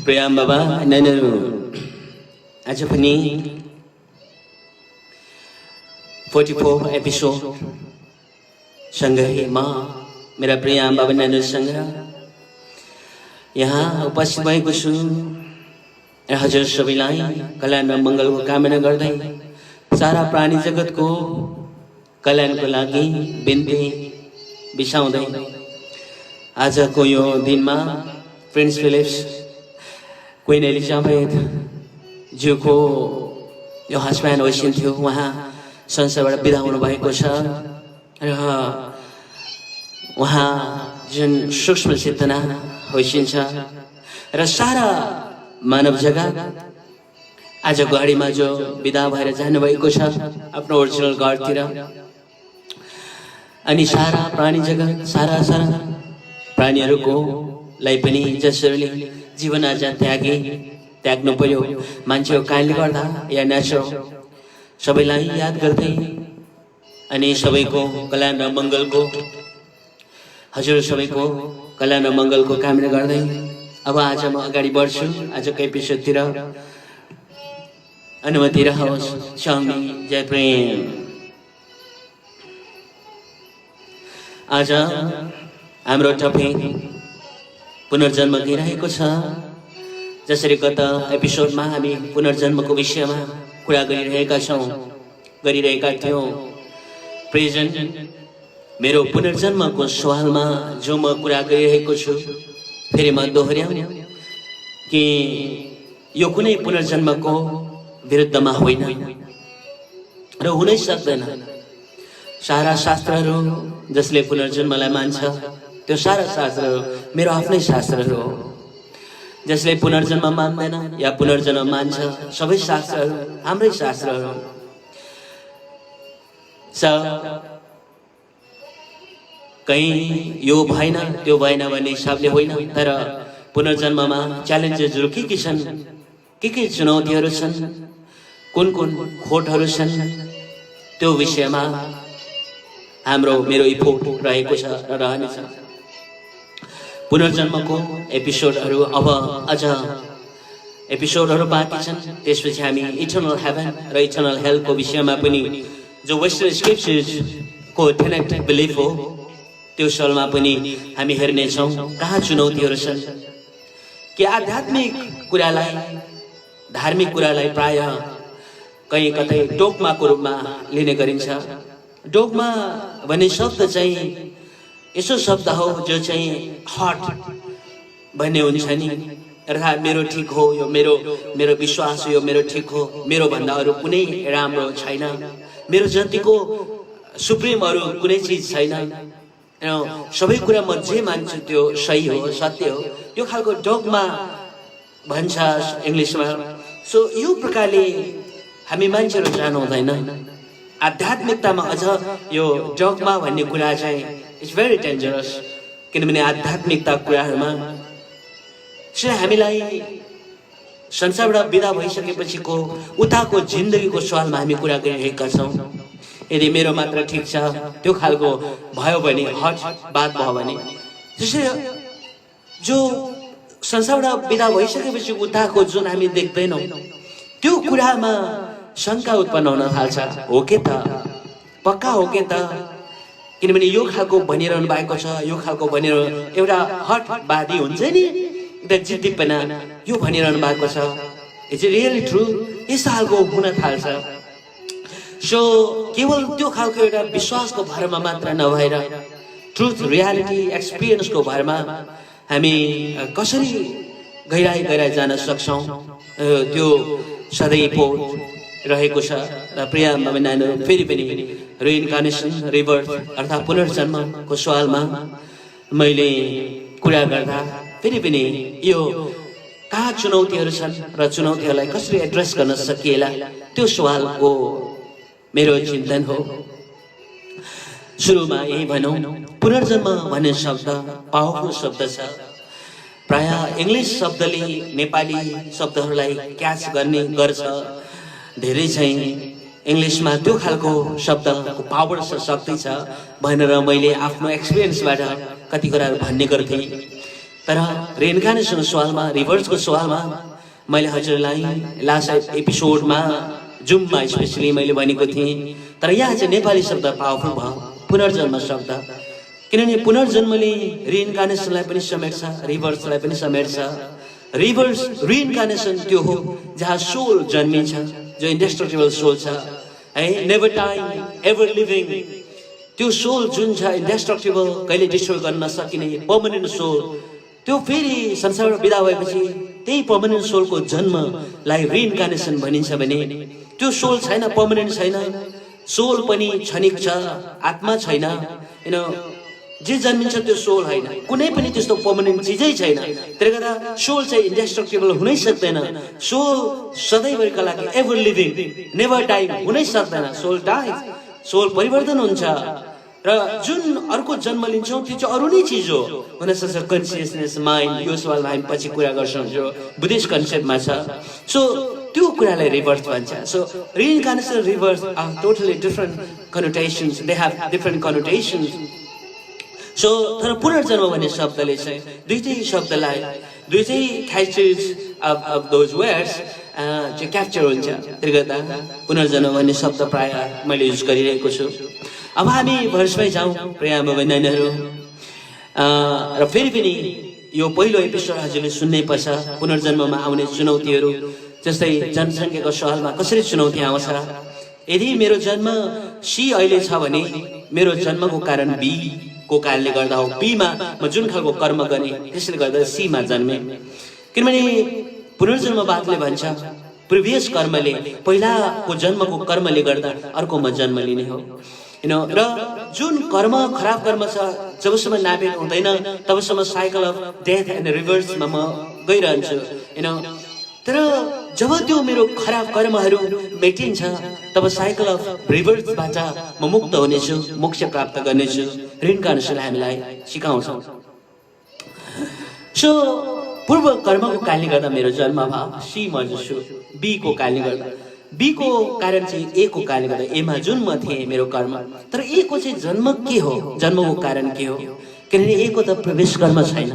Priam बाबा नानीहरु आज पनि 44 एपिसोड सँगै म मेरा प्रियाम बाबा नानीहरुसँग यहाँ उपस्थित भएको छु र हजुर सबैलाई कल्याण र मंगलको कामना गर्दै सारा प्राणी जगतको कल्याणको लागि बिन्ती बिसाउँदै आजको यो दिनमा प्रिन्स फिलिप्स क्वीन एलिजाबेथ ज्यूको यो हस्बैंड होइसिन्थ्यो उहाँ संसारबाट बिदा हुनु भएको छ र उहाँ जुन सूक्ष्म चेतना होइसिन्छ र सारा मानव जगत आज घडीमा जो बिदा भएर जानु भएको छ आफ्नो ओरिजिनल घरतिर अनि सारा प्राणी जगत सारा प्राणीहरूको लाई पनि जसरी जीवन आज त्याग्नु पर्यो मान्छेको कारणले गर्दा या नेचर सबैलाई याद गर्दै अनि सबैको कल्याण र मंगलको हजुर सबैको कल्याण र मंगलको कामना गर्दै अब आज म अगाडि बढ्छु आजको एपिसोडतिर अनुमति रहोस्। स्वामी जय प्रेम। आज हाम्रो टपिक पुनर्जन्म गइरहेको छ। जसरी गत एपिसोडमा हामी पुनर्जन्मको विषयमा कुरा गरिरहेका थियौं। प्रेजेन्ट मेरो पुनर्जन्मको सवालमा जो म कुरा गरिरहेको छु फेरि म दोहोर्याउँ कि यो कुनै पुनर्जन्मको विरुद्धमा होइन र हुनै सक्दैन। सारा शास्त्रहरू जसले पुनर्जन्मलाई मान्छ त्यो सारा शास्त्रहरू मेरो आफ्नै शास्त्रहरू हो। जसले पुनर्जन्म मान्दैन या पुनर्जन्म मान्छ सबै शास्त्रहरू हाम्रै शास्त्रहरू हो। कहीं यो भएन त्यो भएन भन्ने हिसाबले होइन, तर पुनर्जन्ममा च्यालेन्जेसहरू के छन्, के चुनौतीहरू छन्, कुन खोटहरू छन्, त्यो विषयमा मेरो इफोर्ट रहेको छ र रहनेछ। पुनर्जन्मको एपिसोडहरू अब अझ एपिसोडहरू बाँकी छन्। त्यसपछि हामी इटर्नल हेभन र इटर्नल हेलको विषयमा पनि जो वेस्टर्न स्क्रिप्चर्सको थेनेटिक बिलिफ हो त्यो सलमा पनि हामी हेर्नेछौँ कहाँ चुनौतीहरू छन्। कि आध्यात्मिक कुरालाई धार्मिक कुरालाई प्राय कहीँ कतै डोगमाको रूपमा लिने गरिन्छ। डोगमा भन्ने शब्द चाहिँ यसो शब्द हो जो चाहिँ हट भन्ने हुन्छ नि, अर्थात् मेरो ठिक हो, यो मेरो विश्वास हो, यो मेरो ठिक हो, मेरो भन्दा अरू कुनै राम्रो छैन, मेरो जतिको सुप्रिम अरू कुनै चिज छैन सबै कुरा म जे मान्छु त्यो सही हो सत्य हो यो खालको डगमा भन्छ इंग्लिशमा सो यो प्रकारले हामी मान्छेहरू जानु हुँदैन आध्यात्मिकतामा अझ यो डगमा भन्ने कुरा चाहिँ इट्स भेरी डेन्जरस किनभने आध्यात्मिकता कुराहरूमा हामीलाई संसारबाट बिदा भइसकेपछिको उताको जिन्दगीको सवालमा हामी कुरा गरिरहेका छौँ यदि मेरो मात्र ठिक छ त्यो खालको भयो भने हट बात भयो भने त्यसै जो संसारबाट बिदा भइसकेपछि उताको जुन हामी देख्दैनौँ त्यो कुरामा शङ्का उत्पन्न हुन थाल्छ हो के त पक्का हो के त किनभने यो खालको भनिरहनु भएको छ यो खालको भनिरहनु एउटा हटवादी हुन्छ नि एउटा जिद्दीपना यो भनिरहनु भएको छ इट्स रियली ट्रु यस्तो खालको हुन थाल्छ सो केवल त्यो खालको एउटा विश्वासको भरमा मात्र नभएर ट्रुथ रियालिटी एक्सपिरियन्सको भरमा हामी कसरी गहिराई जान सक्छौँ त्यो सधैँ पो रहेको छ र प्रिय नानीहरू फेरि पनि रिइन्कार्नेसन रिबर्थ अर्थात् पुनर्जन्मको सवालमा मैले कुरा गर्दा फेरि पनि यो कहाँ चुनौतीहरू छन् र चुनौतीहरूलाई कसरी एड्रेस गर्न सकिएला त्यो सवालको मेरो चिन्तन हो सुरुमा यही भनौँ पुनर्जन्म भन्ने शब्द पावरफुल शब्द छ प्राय इंग्लिश शब्दले नेपाली शब्दहरूलाई क्याच गर्ने गर्छ धेरै चाहिँ इंग्लिशमा त्यो खालको शब्दको पावर छ शक्ति छ भनेर मैले आफ्नो एक्सपिरियन्सबाट कति कुराहरू भन्ने गर्थेँ तर रिइन्कार्नेसन सवालमा रिभर्सको सवालमा मैले हजुरलाई लास्ट एपिसोडमा जुममा स्पेसली मैले भनेको थिएँ तर यहाँ चाहिँ नेपाली शब्द पावरफुल भयो पुनर्जन्म शब्द किनभने पुनर्जन्मले रिइन्कार्नेसनलाई पनि समेट्छ रिभर्सलाई पनि समेट्छ रिभर्स रिइन्कार्नेसन त्यो हो जहाँ सोल जन्मिन्छ जो इन्डेस्ट्रक्टिबल सोल छ है नेभर टाइम एभर लिभिङ त्यो सोल जुन छ इन्डेस्ट्रक्टिबल कहिले डिस्ट्रोय गर्न नसकिने पर्मनेन्ट सोल त्यो फेरि संसारबाट बिदा भएपछि त्यही पर्मनेन्ट सोलको जन्मलाई रिइन्कार्नेसन भनिन्छ भने त्यो सोल छैन पर्मनेन्ट छैन सोल पनि क्षणिक छ आत्मा छैन यु नो जे जन्मिन्छ त्यो सोल होइन कुनै पनि त्यस्तो पर्मनेन्ट चिजै छैन त्यसले गर्दा सोल चाहिँ इन्डेस्ट्रक्टिबल हुनै सक्दैन सोल सधैँभरिका लागि एभर लिभिङ नेभर डाइ हुनै सक्दैन सोल डाइज सोल परिवर्तन हुन्छ र जुन अर्को जन्म लिन्छौँ त्यो चाहिँ अरू नै चिज हो हुनसक्छ कन्सियसनेस माइन्ड यो सवालमा हामी पछि कुरा गर्छौँ जो बुद्धिस्ट कन्सेप्टमा छ सो त्यो कुरालाई रिभर्स भन्छ सो रिइन्कार्नेसन रिभर्स are totally different connotations they have different connotations so तर पुनर्जन्म भन्ने शब्दले चाहिँ दुईटै शब्दलाई दुईटै क्यारेक्टर्स अफ दोज वर्ड्स चाहिँ क्याप्चर हुन्छ त्यसले गर्दा पुनर्जन्म भन्ने शब्द प्राय मैले युज गरिरहेको छु अब हामी भर्समै जाउँ प्रिय नानीहरू र फेरि पनि यो पहिलो एपिसोड हजुरले सुन्नै पर्छ पुनर्जन्ममा आउने चुनौतीहरू जस्तै जनसङ्ख्याको सवालमा कसरी चुनौती आउँछ यदि मेरो जन्म सी अहिले छ भने मेरो जन्मको कारण बी को कारणले गर्दा हो बीमा म जुन खालको कर्म गर्ने त्यसले गर्दा सीमा जन्मे किनभने पुनर्जन्मवादले भन्छ प्रिभियस कर्मले पहिलाको जन्मको कर्मले गर्दा अर्कोमा जन्म लिने हो र जुन कर्म खराब कर्म छ जबसम्म नापेट हुँदैन तबसम्म साइकल अफ डेथ एन्ड रिभर्समा म गइरहन्छु तर जब त्यो मेरो खराब कर्महरू मेटिन्छ तब साइकल अफ रिभर्सबाट म मुक्त हुनेछु मोक्ष प्राप्त गर्नेछु रिइन्कार्नेसन हामीलाई सिकाउँछ सो पूर्व कर्मको कारणले गर्दा मेरो जन्म भयो सी म छु बी को कारणले गर्दा बी को कारण चाहिँ ए को कारणले गर्दा एमा जुन म थिएँ मेरो कर्म तर ए को चाहिँ जन्म के हो जन्मको कारण के हो किनभने ए को त प्रवेश कर्म छैन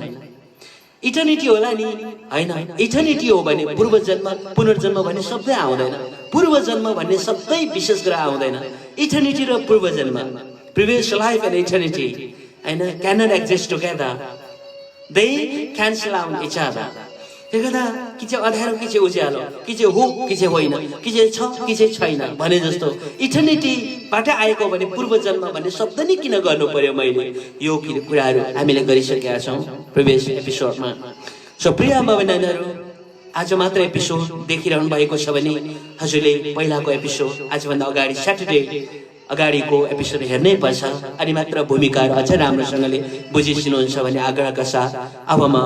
इटर्निटी होला नि हैन इटर्निटी हो भने पूर्व जन्म पुनर्जन्म भन्ने शब्दै आउँदैन पूर्व जन्म भन्ने शब्दै विशेष गरेर आउँदैन इटर्निटी र पूर्व जन्म प्रिभियस लाइफ एन्ड इटर्निटी हैन can not exist together they cancel out each other त्यसले गर्दा कि चाहिँ अँध्यारो कि चाहिँ उज्यालो कि चाहिँ हो कि चाहिँ होइन कि चाहिँ छ कि चाहिँ छैन भने जस्तो इटर्निटीबाट आएको भने पूर्व जन्म भन्ने शब्द नै किन गर्नु पर्यो मैले यो कुराहरू हामीले गरिसकेका छौँ प्रिभियस एपिसोडमा सो प्रिय नानीहरू आज मात्र एपिसोड देखिरहनु भएको छ भने हजुरले पहिलाको एपिसोड आजभन्दा अगाडि स्याटरडे अगाडिको एपिसोड हेर्नै पर्छ अनि मात्र भूमिकाहरू अझ राम्रोसँगले बुझिसिनुहुन्छ भन्ने आग्रहका साथ अब म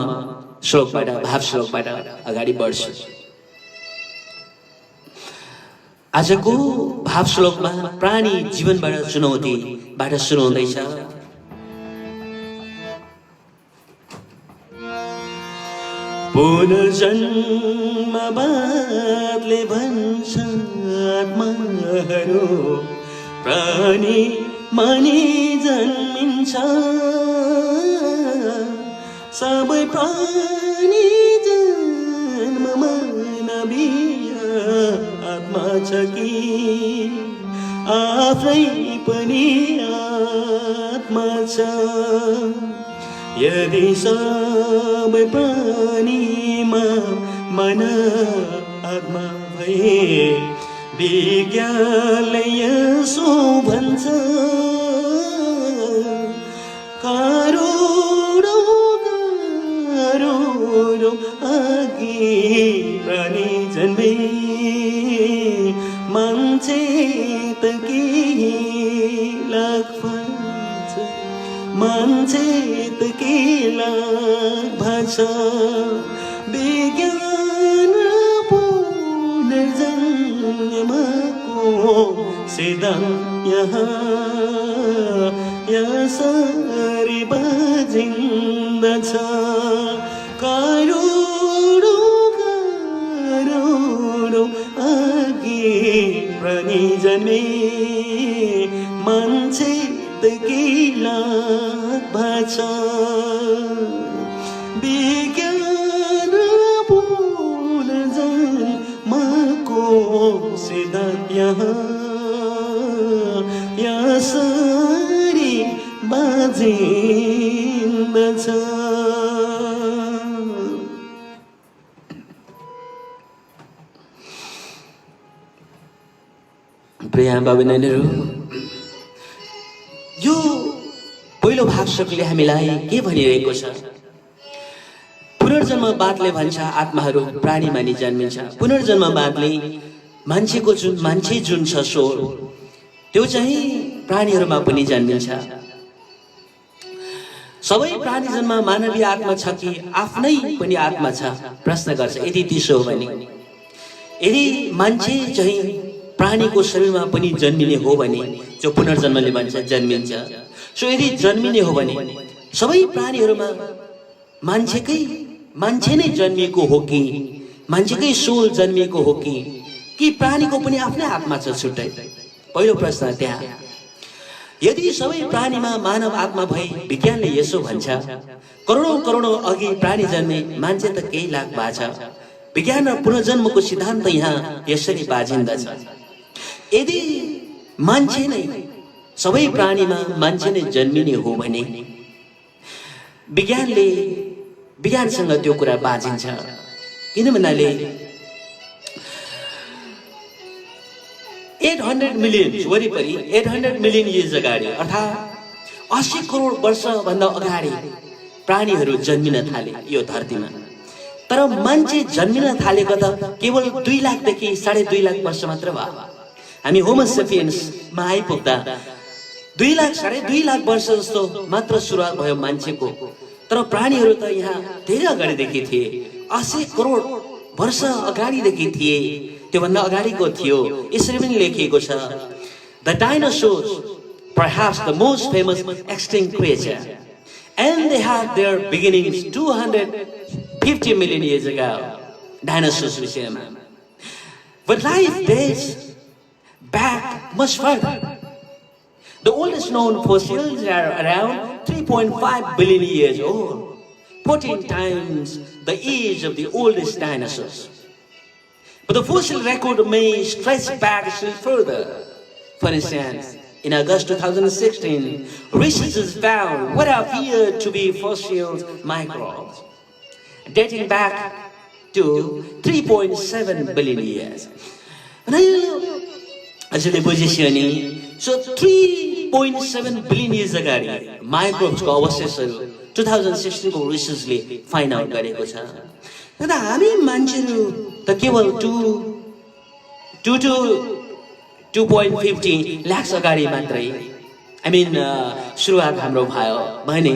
श्लोकबाट भाव श्लोकबाट अगाडि बढ्छु। आजको भाव श्लोकमा प्राणी जीवनबाट चुनौतीबाट सुरु हुँदैछ। पुनर्जन्म बादले भन्छ आत्माहरू प्राणी मानि जन्मिन्छ सबै प्राणी जन्ममा नबिय आत्मा छ कि आफै पनि आत्मा छ यदि सबै प्राणीमा मन आत्मा भए विज्ञानले यसो भन्छ करोडौँ करोडौँ अघि प्राणी जन्मे मान्छे त केही लाख भन्छ मान्छे त केही लाख भन्छ विज्ञान पुनर्जन्मको सिद्धान्त यसरी बाजिन्दछ करोडौँ करोडौँ अघि प्राणी जन्मे मान्छे त केही लाख भन्छ विज्ञान पुनर्जन्मको सिद्धान्त यसरी बाजिन्दछ। प्रिय बाबु नानीहरू, यो पहिलो भाव श्लोकले हामीलाई के भनिरहेको छ? पुनर्जन्मवादले भन्छ आत्माहरू प्राणी मानि जन्मिन्छ। पुनर्जन्मवादले मान्छे जुन छ सोल त्यो चाहिँ प्राणीहरूमा पनि जन्मिन्छ। सबै प्राणी जन्म मानवीय आत्मा छ कि आफ्नै पनि आत्मा छ प्रश्न गर्छ। यदि त्यसो हो भने यदि मान्छे चाहिँ प्राणीको शरीरमा पनि जन्मिने हो भने जो पुनर्जन्मले भन्छ जन्मिन्छ। सो यदि जन्मिने हो भने सबै प्राणीहरूमा मान्छे नै जन्मिएको हो कि मान्छेकै सोल जन्मिएको हो कि प्राणीको पनि आफ्नै आत्मा छ छुट्टै? पहिलो प्रश्न त्यहाँ। यदि सबै प्राणीमा मानव आत्मा भए विज्ञानले यसो भन्छ करोडौँ करोडौँ अघि प्राणी जन्मे मान्छे त केही लाख भएको छ। विज्ञान र पुनर्जन्मको सिद्धान्त यहाँ यसरी बाजिन्दछ। यदि मान्छे नै सबै प्राणीमा मान्छे नै जन्मिने हो भने विज्ञानसँग त्यो कुरा बाजिन्छ। किन भन्नाले 800 मिलियन वरिपरि 800 मिलियन इयर्स अगाडि अर्थात् 80 करोड वर्षभन्दा अगाडि प्राणीहरू जन्मिन थाले यो धरतीमा। तर मान्छे जन्मिन थालेको त केवल 2 लाखदेखि 2.5 लाख वर्ष मात्र भयो। हामी होमो सेपियन्समा आइपुग्दा 2 लाख 2.5 लाख वर्ष जस्तो मात्र सुरुवात भयो मान्छेको। तर प्राणीहरू त यहाँ धेरै अगाडिदेखि थिए, 80 करोड वर्ष अगाडिदेखि थिए, त्योभन्दा अगाडिको थियो। यसरी पनि लेखिएको छ The dinosaurs, perhaps the most famous extinct creature, and they had their beginnings 250 million years ago. Dinosaurs विषयमा। But life dates back much further. The oldest known fossils are around 3.5 billion years old, 14 times the age of the oldest dinosaurs. But the fossil record may stretch back still further. For instance, in August 2016, researchers found what appeared to be fossil microbes dating back to 3.7 billion years. So 3.7 billion years ago, microbes को अवशेषहरू 2016 को रिसर्चले find out गरेको छ। तर हामी मान्छेहरू त केवल 2 to 2.50 लाख अगाडि मात्रै आई मिन सुरुवात हाम्रो भयो भने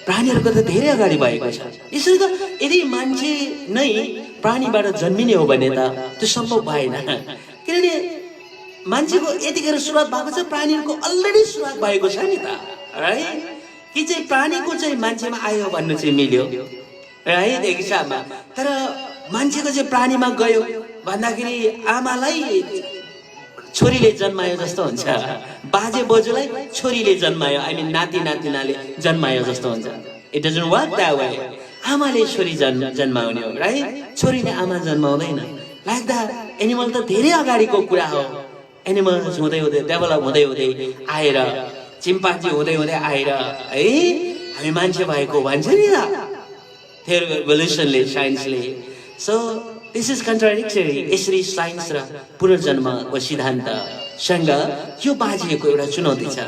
प्राणीहरूको त धेरै अगाडि भएको छ। यसरी त यदि मान्छे नै प्राणीबाट जन्मिने हो भने त त्यो सम्भव भएन, किनभने मान्छेको यतिखेर सुरुवात भएको छ, प्राणीहरूको अलरेडी सुरुवात भएको छ नि त, राइट? कि चाहिँ प्राणीको चाहिँ मान्छेमा आयो भन्नु चाहिँ मिल्यो, राइट? एक हिसाबमा। तर मान्छेको चाहिँ प्राणीमा गयो भन्दाखेरि आमालाई छोरीले जन्मायो जस्तो हुन्छ, बाजे बोजूलाई छोरीले जन्मायो, आई मिन नाति नातिनाले जन्मायो जस्तो हुन्छ। It doesn't work that way. आमाले छोरी जन्माउने हो, राइट? छोरीले आमा जन्माउँदैन। लाइक द एनिमल त धेरै अगाडिको कुरा हो। एनिमल्स हुँदै हुँदै डेभलप हुँदै हुँदै आएर चिम्पान्जी हुँदै हुँदै आएर है हामी मान्छे भएको भन्छ नि त, थियो इभोल्युसनले, साइन्सले। So this is contradictory. यसरी साइन्स र पुनर्जन्मको सिद्धान्तसँग यो बाजिएको एउटा चुनौती छ।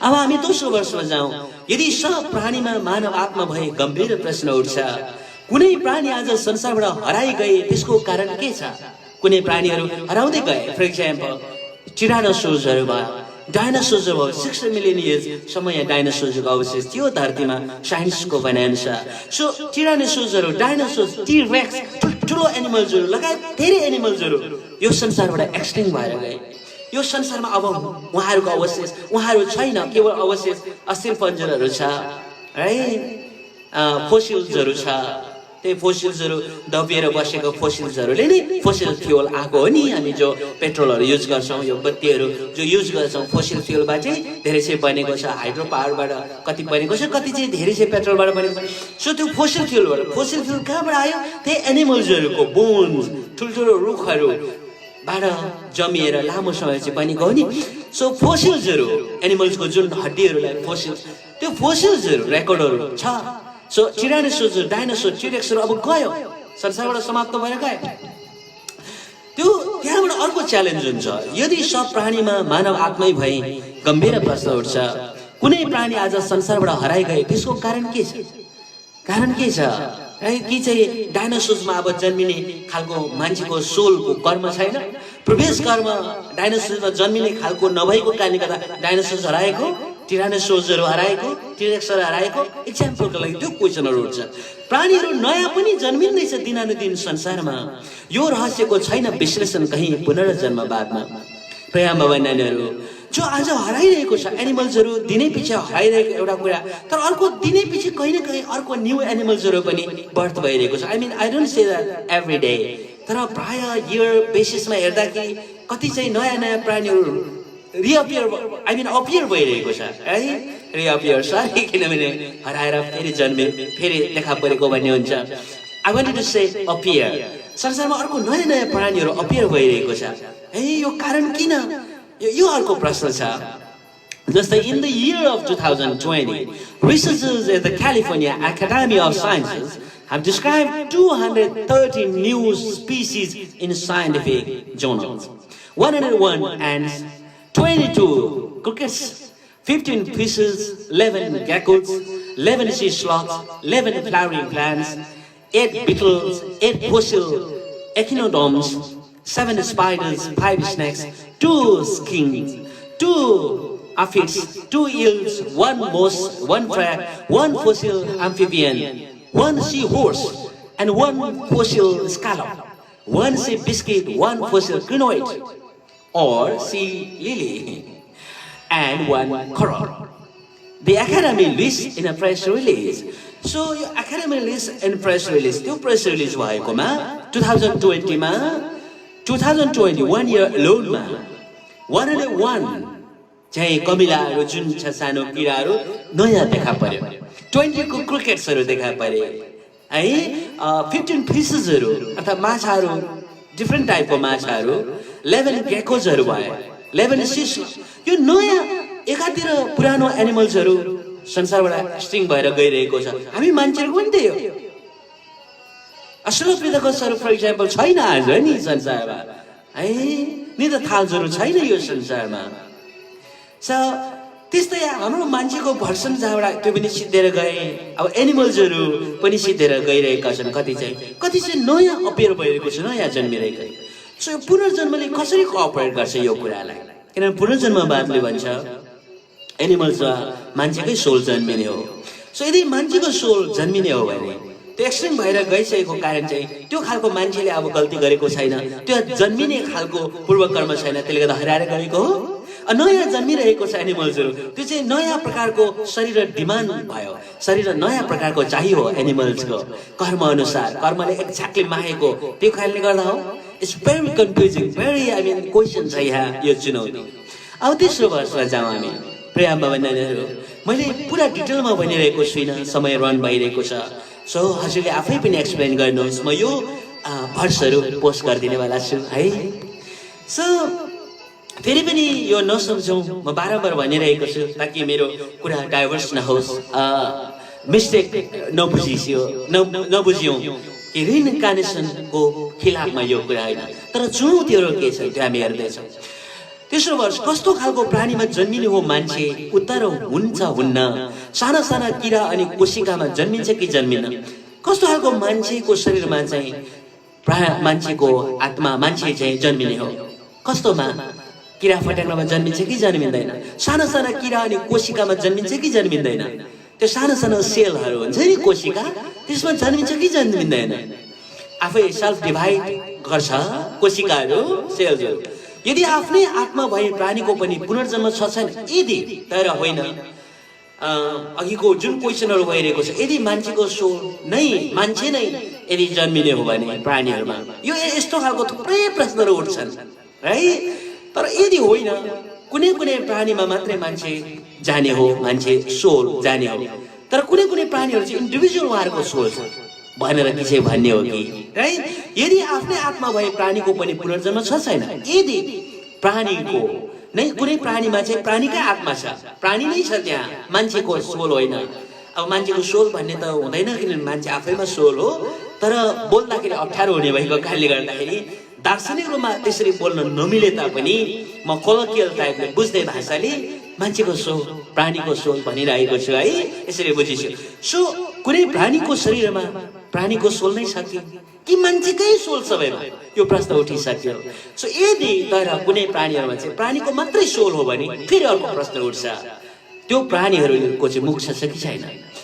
अब हामी दोस्रो वर्षमा जाउँ। यदि सब प्राणीमा मानव आत्मा भए गम्भीर प्रश्न उठ्छ, कुनै प्राणी आज संसारबाट हराइ गए त्यसको कारण के छ? कुनै प्राणीहरू हराउँदै गए। फर इक्जाम्पल टिरानोसोर्सहरू भयो, डाइनासोर्सहरू भयो। 60 मिलियन इयर्ससम्म यहाँ डाइनासोर्सको अवशेष थियो धरतीमा, साइन्सको भनाइ अनुसार। सो टिरानोसोर्सहरू, डाइनासोर्स, टी-रेक्स, ठुल्ठुलो एनिमल्सहरू लगायत धेरै एनिमल्सहरू यो संसारबाट एक्सटिङ भएर गए। यो संसारमा अब उहाँहरूको अवशेष उहाँहरू छैन, केवल अवशेष अस्थिर पञ्जरहरू छ, राइट? फोसिल्सहरू छ। त्यही फोसिल्सहरू दबिएर बसेको फोसिल्सहरूले नै फोसिल फ्युल आएको हो नि। हामी जो पेट्रोलहरू युज गर्छौँ, यो बत्तीहरू जो युज गर्छौँ, फोसिल फ्युलबाटै धेरै चाहिँ बनेको छ। हाइड्रो पावरबाट कति बनेको छ, कति चाहिँ धेरै चाहिँ पेट्रोलबाट बनेको छ। सो त्यो फोसिल फ्युलबाट, फोसिल फ्युल कहाँबाट आयो? त्यही एनिमल्सहरूको बोन्स, ठुल्ठुलो रुखहरूबाट जमिएर लामो समय चाहिँ बनेको हो नि। सो फोसिल्सहरू, एनिमल्सको जुन हड्डीहरूलाई फोसिल्स, त्यो फोसिल्सहरू रेकर्डहरू छ। सो टिरानोसोर्स, डाइनासोर, टिरेक्सहरू अब गयो, संसारबाट समाप्त भएर गए। त्यो त्यहाँबाट अर्को च्यालेन्ज हुन्छ। यदि सब प्राणीमा मानव आत्मै भए गम्भीर प्रश्न उठ्छ, कुनै प्राणी आज संसारबाट हराइ गए त्यसको कारण के छ? कारण के छ? कि चाहिँ डाइनासोर्समा अब जन्मिने खालको मान्छेको सोलको कर्म छैन, प्रवेश कर्म डाइनासोर्समा जन्मिने खालको नभएको कारणले गर्दा डाइनासोर्स हराएको, टिरानोसोर्सहरू हराएको, टिरेक्सहरू हराएको। इक्जाम्पलको लागि त्यो क्वेसनहरू उठ्छ। प्राणीहरू नयाँ पनि जन्मिँदैछ दिनानुदिन संसारमा। यो रहस्यको छैन विश्लेषण कहीँ पुनर्जन्मवादमा। प्रिय बाबा नानीहरू, जो आज हराइरहेको छ एनिमल्सहरू, दिनै पछि हराइरहेको एउटा कुरा, तर अर्को दिनै पछि कहीँ न कहीँ अर्को न्यू एनिमल्सहरू पनि बर्थ भइरहेको छ। I mean I don't say that every day, तर प्राय इयर बेसिसमा हेर्दाखेरि कति चाहिँ नयाँ नयाँ प्राणीहरू रिअपियर, आई मिन अपियर भइरहेको छ है। रिअपियर सरी, किनभने हराएर फेरि जन्मे, फेरि देखा परेको भन्ने हुन्छ। I wanted to say appear. संसारमा अर्को नयाँ नयाँ प्राणीहरू अपियर भइरहेको छ है। यो कारण किन? यो अर्को प्रश्न छ। जस्तै in the year of 2020, researchers at the California Academy of Sciences have described 230 new species in scientific journals. 101 ants, 22 crickets, 15 fishes, 11 geckos, 11 sea slugs, 11 flowering plants, 8 beetles, 8 fossil echinoderms, 7 spiders, 5 snakes, 2 skinks, 2 aphids, 2 eels, 1 mouse, 1 crab, 1 fossil amphibian, 1 seahorse, and 1 fossil scallop, 1 sea biscuit, 1 fossil crinoid, or sea lily, and 1 coral. The Academy lists in a press release. So, your Academy lists in press release. त्यो press release भएकोमा 2020 मा 2021 year alone मा 101 चाहिँ कमिलाहरू जुन छ सानो किराहरू नयाँ देखा पर्यो। 20 को क्रिकेट्सहरू देखा परे है। 15 फिशेसहरू अर्थात् माछाहरू, डिफ्रेन्ट टाइपको माछाहरू, 11 गेकोजहरू भयो, 11 फिश। यो नयाँ एकातिर पुरानो एनिमल्सहरू संसारबाट एक्सटिङ भएर गइरहेको छ। हामी मान्छेहरूको पनि त्यही हो। अस्ट्रेलोपिथेकसहरू फर इक्जाम्पल छैन आज नि संसारमा है। निदरथाल्सहरू छैन यो संसारमा। सो त्यस्तै हाम्रो मान्छेको भर्सन जहाँबाट त्यो पनि सिद्धिएर गए। अब एनिमल्सहरू पनि सिद्धिएर गइरहेका छन्। कति चाहिँ नयाँ अपियर भइरहेको छ, नयाँ जन्मिरहेको। सो पुनर्जन्मले कसरी कोअपरेट गर्छ यो कुरालाई किनभने पुनर्जन्मवादले भन्छ एनिमल्स वा मान्छेकै सोल जन्मिने हो सो यदि मान्छेको सोल जन्मिने हो भने त्यो एक्सट्रिम भएर गइसकेको कारण चाहिँ त्यो खालको मान्छेले अब गल्ती गरेको छैन त्यो जन्मिने खालको पूर्वकर्म छैन त्यसले गर्दा हराएर गएको हो नयाँ जन्मिरहेको छ एनिमल्सहरू त्यो चाहिँ नयाँ प्रकारको शरीर डिमान्ड भयो शरीर नयाँ प्रकारको चाहियो एनिमल्सको कर्म अनुसार कर्मले एक्ज्याक्टली मागेको त्यो कारणले गर्दा हो it's very confusing very I mean question छ यहाँ यो चुनौती अब तेस्रो वर्षमा जाउँ हामी प्रिय आमा बहिनीहरू मैले पुरा डिटेलमा भनिरहेको छुइनँ समय रन भइरहेको छ सो हजुरले आफै पनि एक्सप्लेन गर्नुहोस् म यो भर्सहरू पोस्ट गरिदिनेवाला छु है सो फेरि पनि यो नसम्झौँ म बारम्बार भनिरहेको छु ताकि मेरो कुरा डाइभर्स नहोस् मिस्टेक नबुझियौँ कि रिइन्कार्नेसनको खिलाफमा यो कुरा होइन तर चुनौतीहरू के छ त्यो हामी हेर्दैछौँ तेस्रो वर्ष कस्तो खालको प्राणीमा जन्मिने हो मान्छे उत्तर हुन्छ हुन्न साना साना किरा अनि कोशिकामा जन्मिन्छ कि जन्मिन कस्तो खालको मान्छेको शरीरमा चाहिँ मान्छेको आत्मा मान्छे चाहिँ जन्मिने हो कस्तोमा किरा फट्याङ्ग्रामा जन्मिन्छ कि जन्मिँदैन साना साना किरा अनि कोशिकामा जन्मिन्छ कि जन्मिँदैन त्यो साना साना सेलहरू हुन्छ नि कोशिका त्यसमा जन्मिन्छ कि जन्मिँदैन आफै सेल्फ डिभाइड गर्छ कोशिकाहरू सेल्सहरू यदि आफ्नै आत्मा भए प्राणीको पनि पुनर्जन्म छ छैन यदि तर होइन अघिको जुन क्वेसनहरू भइरहेको छ यदि मान्छेको सोल नै मान्छे नै यदि जन्मिने हो भने प्राणीहरूमा यो यस्तो खालको थुप्रै प्रश्नहरू उठ्छन् है तर यदि होइन कुनै कुनै प्राणीमा मात्रै मान्छे जाने हो मान्छे सोल जाने हो तर कुनै कुनै प्राणीहरू चाहिँ इन्डिभिजुअल उहाँहरूको सोल छ भनेर के चाहिँ भन्ने हो कि है यदि आफ्नै आत्मा भए प्राणीको पनि पुनर्जन्म छ छैन यदि प्राणीको नै कुनै प्राणीमा चाहिँ प्राणीकै आत्मा छ प्राणी नै छ त्यहाँ मान्छेको सोल होइन अब मान्छेको सोल भन्ने त हुँदैन किनभने मान्छे आफैमा सोल हो तर बोल्दाखेरि अप्ठ्यारो हुने भएको कारणले गर्दाखेरि दार्शनिक रूपमा त्यसरी बोल्न नमिले तापनि म कोलोकियल टाइपले बुझ्ने भाषाले मान्छेको सोल प्राणीको सोल भनिरहेको छु है यसरी बुझिछु सो कुनै प्राणीको शरीरमा प्राणीको सोल नै छ कि मान्छेकै सोल सबैमा यो प्रश्न उठिसक्यो सो यदि तर कुनै प्राणीहरूमा चाहिँ प्राणीको मात्रै सोल हो भने फेरि अर्को प्रश्न उठ्छ त्यो प्राणीहरूको चाहिँ मोक्ष छ कि छैन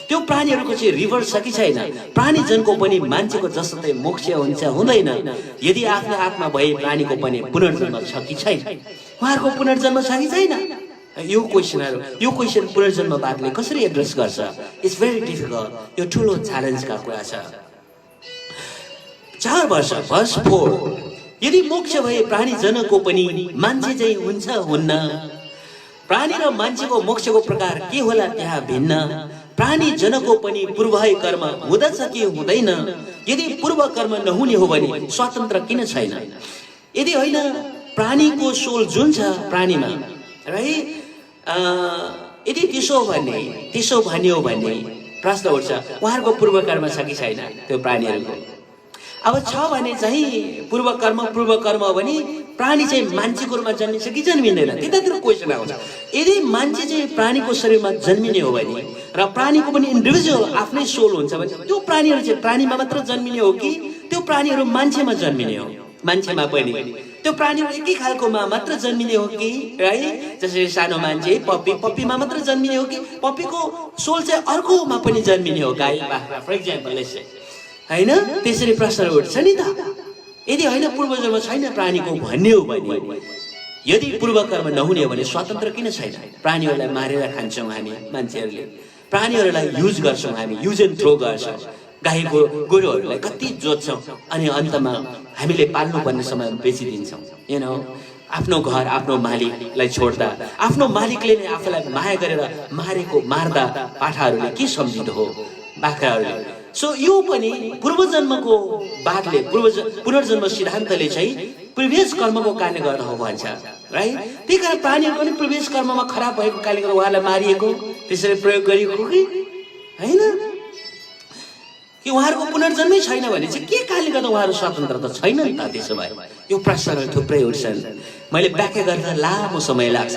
त्यो प्राणीहरूको चाहिँ रिभर्स छ कि छैन प्राणी जनको पनि मान्छेको जस्तै मोक्ष हुन्छ हुँदैन यदि आफ्नो आत्मा भए प्राणीको पनि पुनर्जन्म छ कि छैन उहाँहरूको पुनर्जन्म छ कि छैन यो क्वेसन पुनर्जन्मवादले कसरी एड्रेस गर्छ इट्स भेरी डिफिकल्ट यो ठुलो च्यालेन्जका कुरा छ 4 वर्ष वर्ष 4 यदि मोक्ष भए प्राणी जनको पनि मान्छे चाहिँ हुन्छ हुन्न प्राणी र मान्छेको मोक्षको प्रकार के होला त्यहाँ भिन्न प्राणी जनको पनि पूर्व कर्म हुँदछ कि हुँदैन यदि पूर्व कर्म नहुने हो भने स्वतन्त्र किन छैन यदि होइन प्राणीको सोल जुन छ प्राणीमा है यदि त्यसो भन्यो भने प्रश्न उठ्छ उहाँहरूको पूर्व कर्म छ कि छैन त्यो प्राणीहरूको अब छ भने चाहिँ पूर्व कर्म हो भने प्राणी चाहिँ मान्छेको रूपमा जन्मिन्छ कि जन्मिँदैन त्यतातिर क्वेसन आउँछ यदि मान्छे चाहिँ प्राणीको शरीरमा जन्मिने हो भने र प्राणीको पनि इन्डिभिजुअल आफ्नै सोल हुन्छ भने त्यो प्राणीहरू चाहिँ प्राणीमा मात्र जन्मिने हो कि त्यो प्राणीहरू मान्छेमा जन्मिने हो मान्छेमा पनि त्यो प्राणीहरू एकै खालकोमा मात्र जन्मिने हो कि है जसरी सानो मान्छे पप्पीमा मात्र जन्मिने हो कि पप्पीको सोल चाहिँ अर्कोमा पनि जन्मिने हो गाई बाख्रा फर इक्जाम्पल होइन त्यसरी प्रश्नहरू उठ्छ नि त यदि होइन पूर्वजन्म छैन प्राणीको भन्ने हो भने यदि पूर्व कर्म नहुने हो भने स्वतन्त्र किन छैन प्राणीहरूलाई मारेर खान्छौँ हामी मान्छेहरूले प्राणीहरूलाई युज गर्छौँ हामी युज एन्ड थ्रो गर्छौँ गाई गोरुहरूलाई कति जोत्छौँ अनि अन्तमा हामीले पाल्नुपर्ने समय बेचिदिन्छौँ यु नो आफ्नो घर आफ्नो मालिकलाई छोड्दा आफ्नो मालिकले नै आफूलाई माया गरेर मार्दा पाठाहरूले के सम्झिँदो हो बाख्राहरूले सो यो पनि पूर्वजन्मको बाटले पुनर्जन्म सिद्धान्तले चाहिँ प्रिभियस कर्मको कारणले गर्दा हो भन्छ राइट त्यही कारण प्राणीहरू पनि प्रिभियस कर्ममा खराब भएको कारणले गर्दा उहाँलाई मारिएको त्यसरी प्रयोग गरिएको कि होइन कि उहाँहरूको पुनर्जन्मै छैन भने चाहिँ के कारणले गर्दा उहाँहरू स्वतन्त्र त छैन नि त त्यसो भए यो प्रश्नहरू थुप्रै उठ्छन् मैले व्याख्या गर्दा लामो समय लाग्छ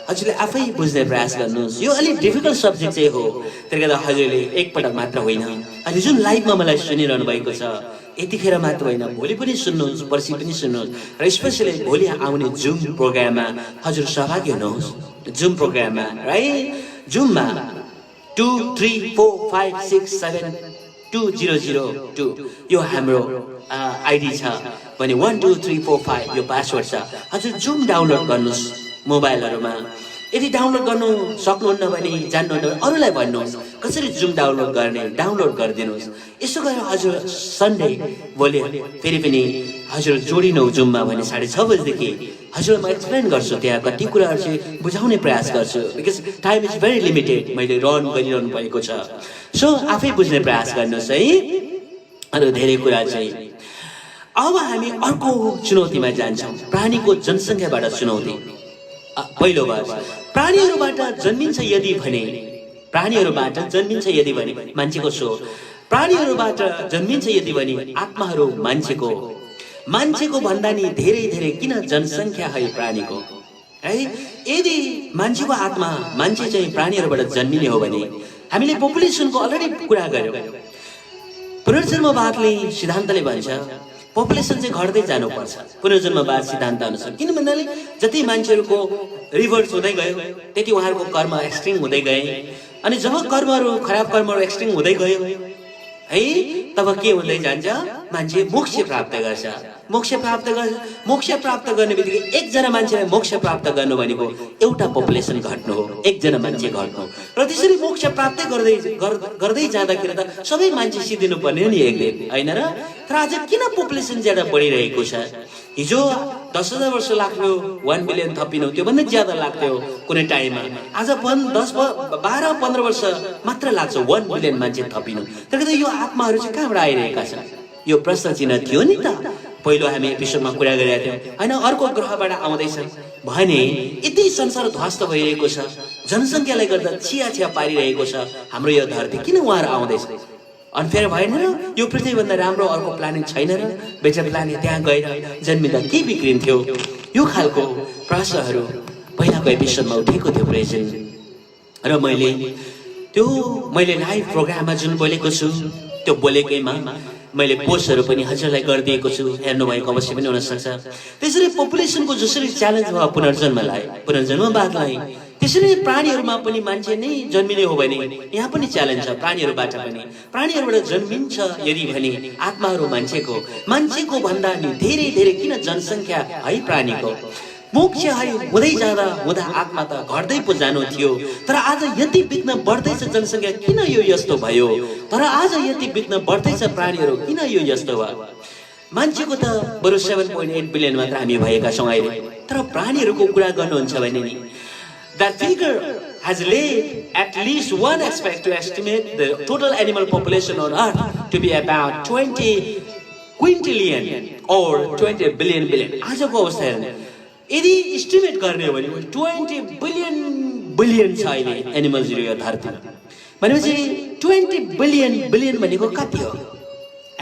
हजुरले आफै बुझ्ने प्रयास गर्नुहोस् यो अलिक डिफिकल्ट सब्जेक्ट चाहिँ हो त्यसले गर्दा हजुरले एकपटक मात्र होइन अहिले जुन लाइभमा मलाई सुनिरहनु भएको छ यतिखेर मात्र होइन, भोलि पनि सुन्नुहोस्, पर्सि पनि सुन्नुहोस्, र स्पेसली भोलि आउने जुम प्रोग्राममा हजुर सहभागी हुनुहोस्। जुम प्रोग्राममा राइट, जुममा 23456720002 यो हाम्रो आइडी छ भने 12345 यो पासवर्ड छ। हजुर जुम डाउनलोड गर्नुहोस् मोबाइलहरुमा। यदि डाउनलोड गर्नु सक्नुहुन्न भने जान्नुहुन्न भने अरूलाई भन्नुहोस् कसरी जुम डाउनलोड गर्ने, डाउनलोड गरिदिनुहोस्। यसो गरेर हजुर सन्डे भोलि फेरि पनि हजुर जोडिनु जुममा भने 6:30 बजेदेखि हजुरलाई म एक्सप्लेन गर्छु, त्यहाँ कति कुराहरू चाहिँ बुझाउने प्रयास गर्छु, because time is very limited, मैले रन गरिरहनु भएको छ। सो आफै बुझ्ने प्रयास गर्नुहोस् है। अरू धेरै कुरा चाहिँ अब हामी अर्को चुनौतीमा जान्छौँ, प्राणीको जनसङ्ख्याबाट चुनौती। पहिलो वर्ष प्राणीहरूबाट जन्मिन्छ यदि भने, प्राणीहरूबाट जन्मिन्छ यदि भने मान्छेको सोच, प्राणीहरूबाट जन्मिन्छ यदि भने आत्माहरू मान्छेको, मान्छेको भन्दा नि धेरै धेरै किन जनसङ्ख्या है प्राणीको है। यदि मान्छेको आत्मा मान्छे चाहिँ प्राणीहरूबाट जन्मिने हो भने हामीले पपुलेसनको अलरेडी कुरा गर्यौँ। पुनर्जन्मवादले सिद्धान्तले भन्छ पपुलेसन चाहिँ घट्दै जानुपर्छ पुनर्जन्मवाद सिद्धान्त अनुसार। किन भन्नाले जति मान्छेहरूको रिभर्स हुँदै गयो त्यति उहाँहरूको कर्म एक्सट्रिङ हुँदै गए, अनि जब कर्महरू खराब कर्महरू एक्सट्रिङ हुँदै गयो है तब के हुँदै जान्छ, मान्छे मोक्ष प्राप्त गर्छ। मोक्ष प्राप्त गर्ने बित्तिकै एकजना मान्छेलाई मोक्ष प्राप्त गर्नु भनेको एउटा पपुलेसन घट्नु हो, एकजना मान्छे घट्नु। र त्यसरी मोक्ष प्राप्त गर्दै जाँदाखेरि त सबै मान्छे सिद्धिनु पर्ने हो नि एक दिन, होइन र? तर आज किन पपुलेसन ज्यादा बढिरहेको छ? हिजो 10,000 वर्ष लाग्थ्यो 1 बिलियन थपिनु, त्यो भन्दा ज्यादा लाग्थ्यो कुनै टाइममा। आज 12-15 वर्ष मात्र लाग्छ 1 बिलियन मान्छे थपिनु। त्यसले यो आत्माहरू चाहिँ कहाँबाट आइरहेका छन्? यो प्रश्न चिन्ह थियो नि त पहिलो हामी एपिसोडमा कुरा गरिरहेका थियौँ, होइन? अर्को ग्रहबाट आउँदैछन् भने यति संसार ध्वस्त भइरहेको छ, जनसङ्ख्यालाई गर्दा छिया पारिरहेको छ हाम्रो यो धरती, किन उहाँहरू आउँदैछ? अनफेयर भएन र? यो पृथ्वीभन्दा राम्रो अर्को प्लानेट छैन र? बेटर प्लानेट त्यहाँ गएर जन्मिँदा के बिग्रिन्थ्यो? यो खालको प्रश्नहरू पहिलाको एपिसोडमा उठेको थियो प्रेजेन्ट। र मैले लाइभ प्रोग्राममा जुन बोलेको छु त्यो बोलेकैमा मैले पोस्टहरू पनि हजुरलाई गरिदिएको छु, हेर्नुभएको अवश्य पनि हुनसक्छ। त्यसरी पपुलेसनको जसरी च्यालेन्ज भयो पुनर्जन्मवादलाई, त्यसरी प्राणीहरूमा पनि मान्छे नै जन्मिने हो भने यहाँ पनि च्यालेन्ज छ प्राणीहरूबाट पनि। प्राणीहरूबाट जन्मिन्छ यदि भने आत्माहरू मान्छेको भन्दा नि धेरै धेरै किन जनसङ्ख्या है प्राणीको? मोक्ष है हुँदै हुँदा आत्मा त घट्दै पो जानु थियो, तर आज यति बित्न बढ्दैछ जनसङ्ख्या, किन यो यस्तो भयो? तर आज यति बित्न बढ्दैछ प्राणीहरू, किन यो यस्तो भयो? मान्छेको त बरु 7.8 बिलियन मात्र हामी भएका छौँ अहिले, तर प्राणीहरूको कुरा गर्नुहुन्छ भने नि that figure has laid at least one aspect to estimate the total animal population on earth to be about 20 quintillion or 20 billion. आजको अवस्था हेर्नु, यदि एस्टिमेट गर्ने हो भने 20 बिलियन छ अहिले एनिमल्सहरू यो धरतीमा। भनेपछि 20 बिलियन भनेको कति हो?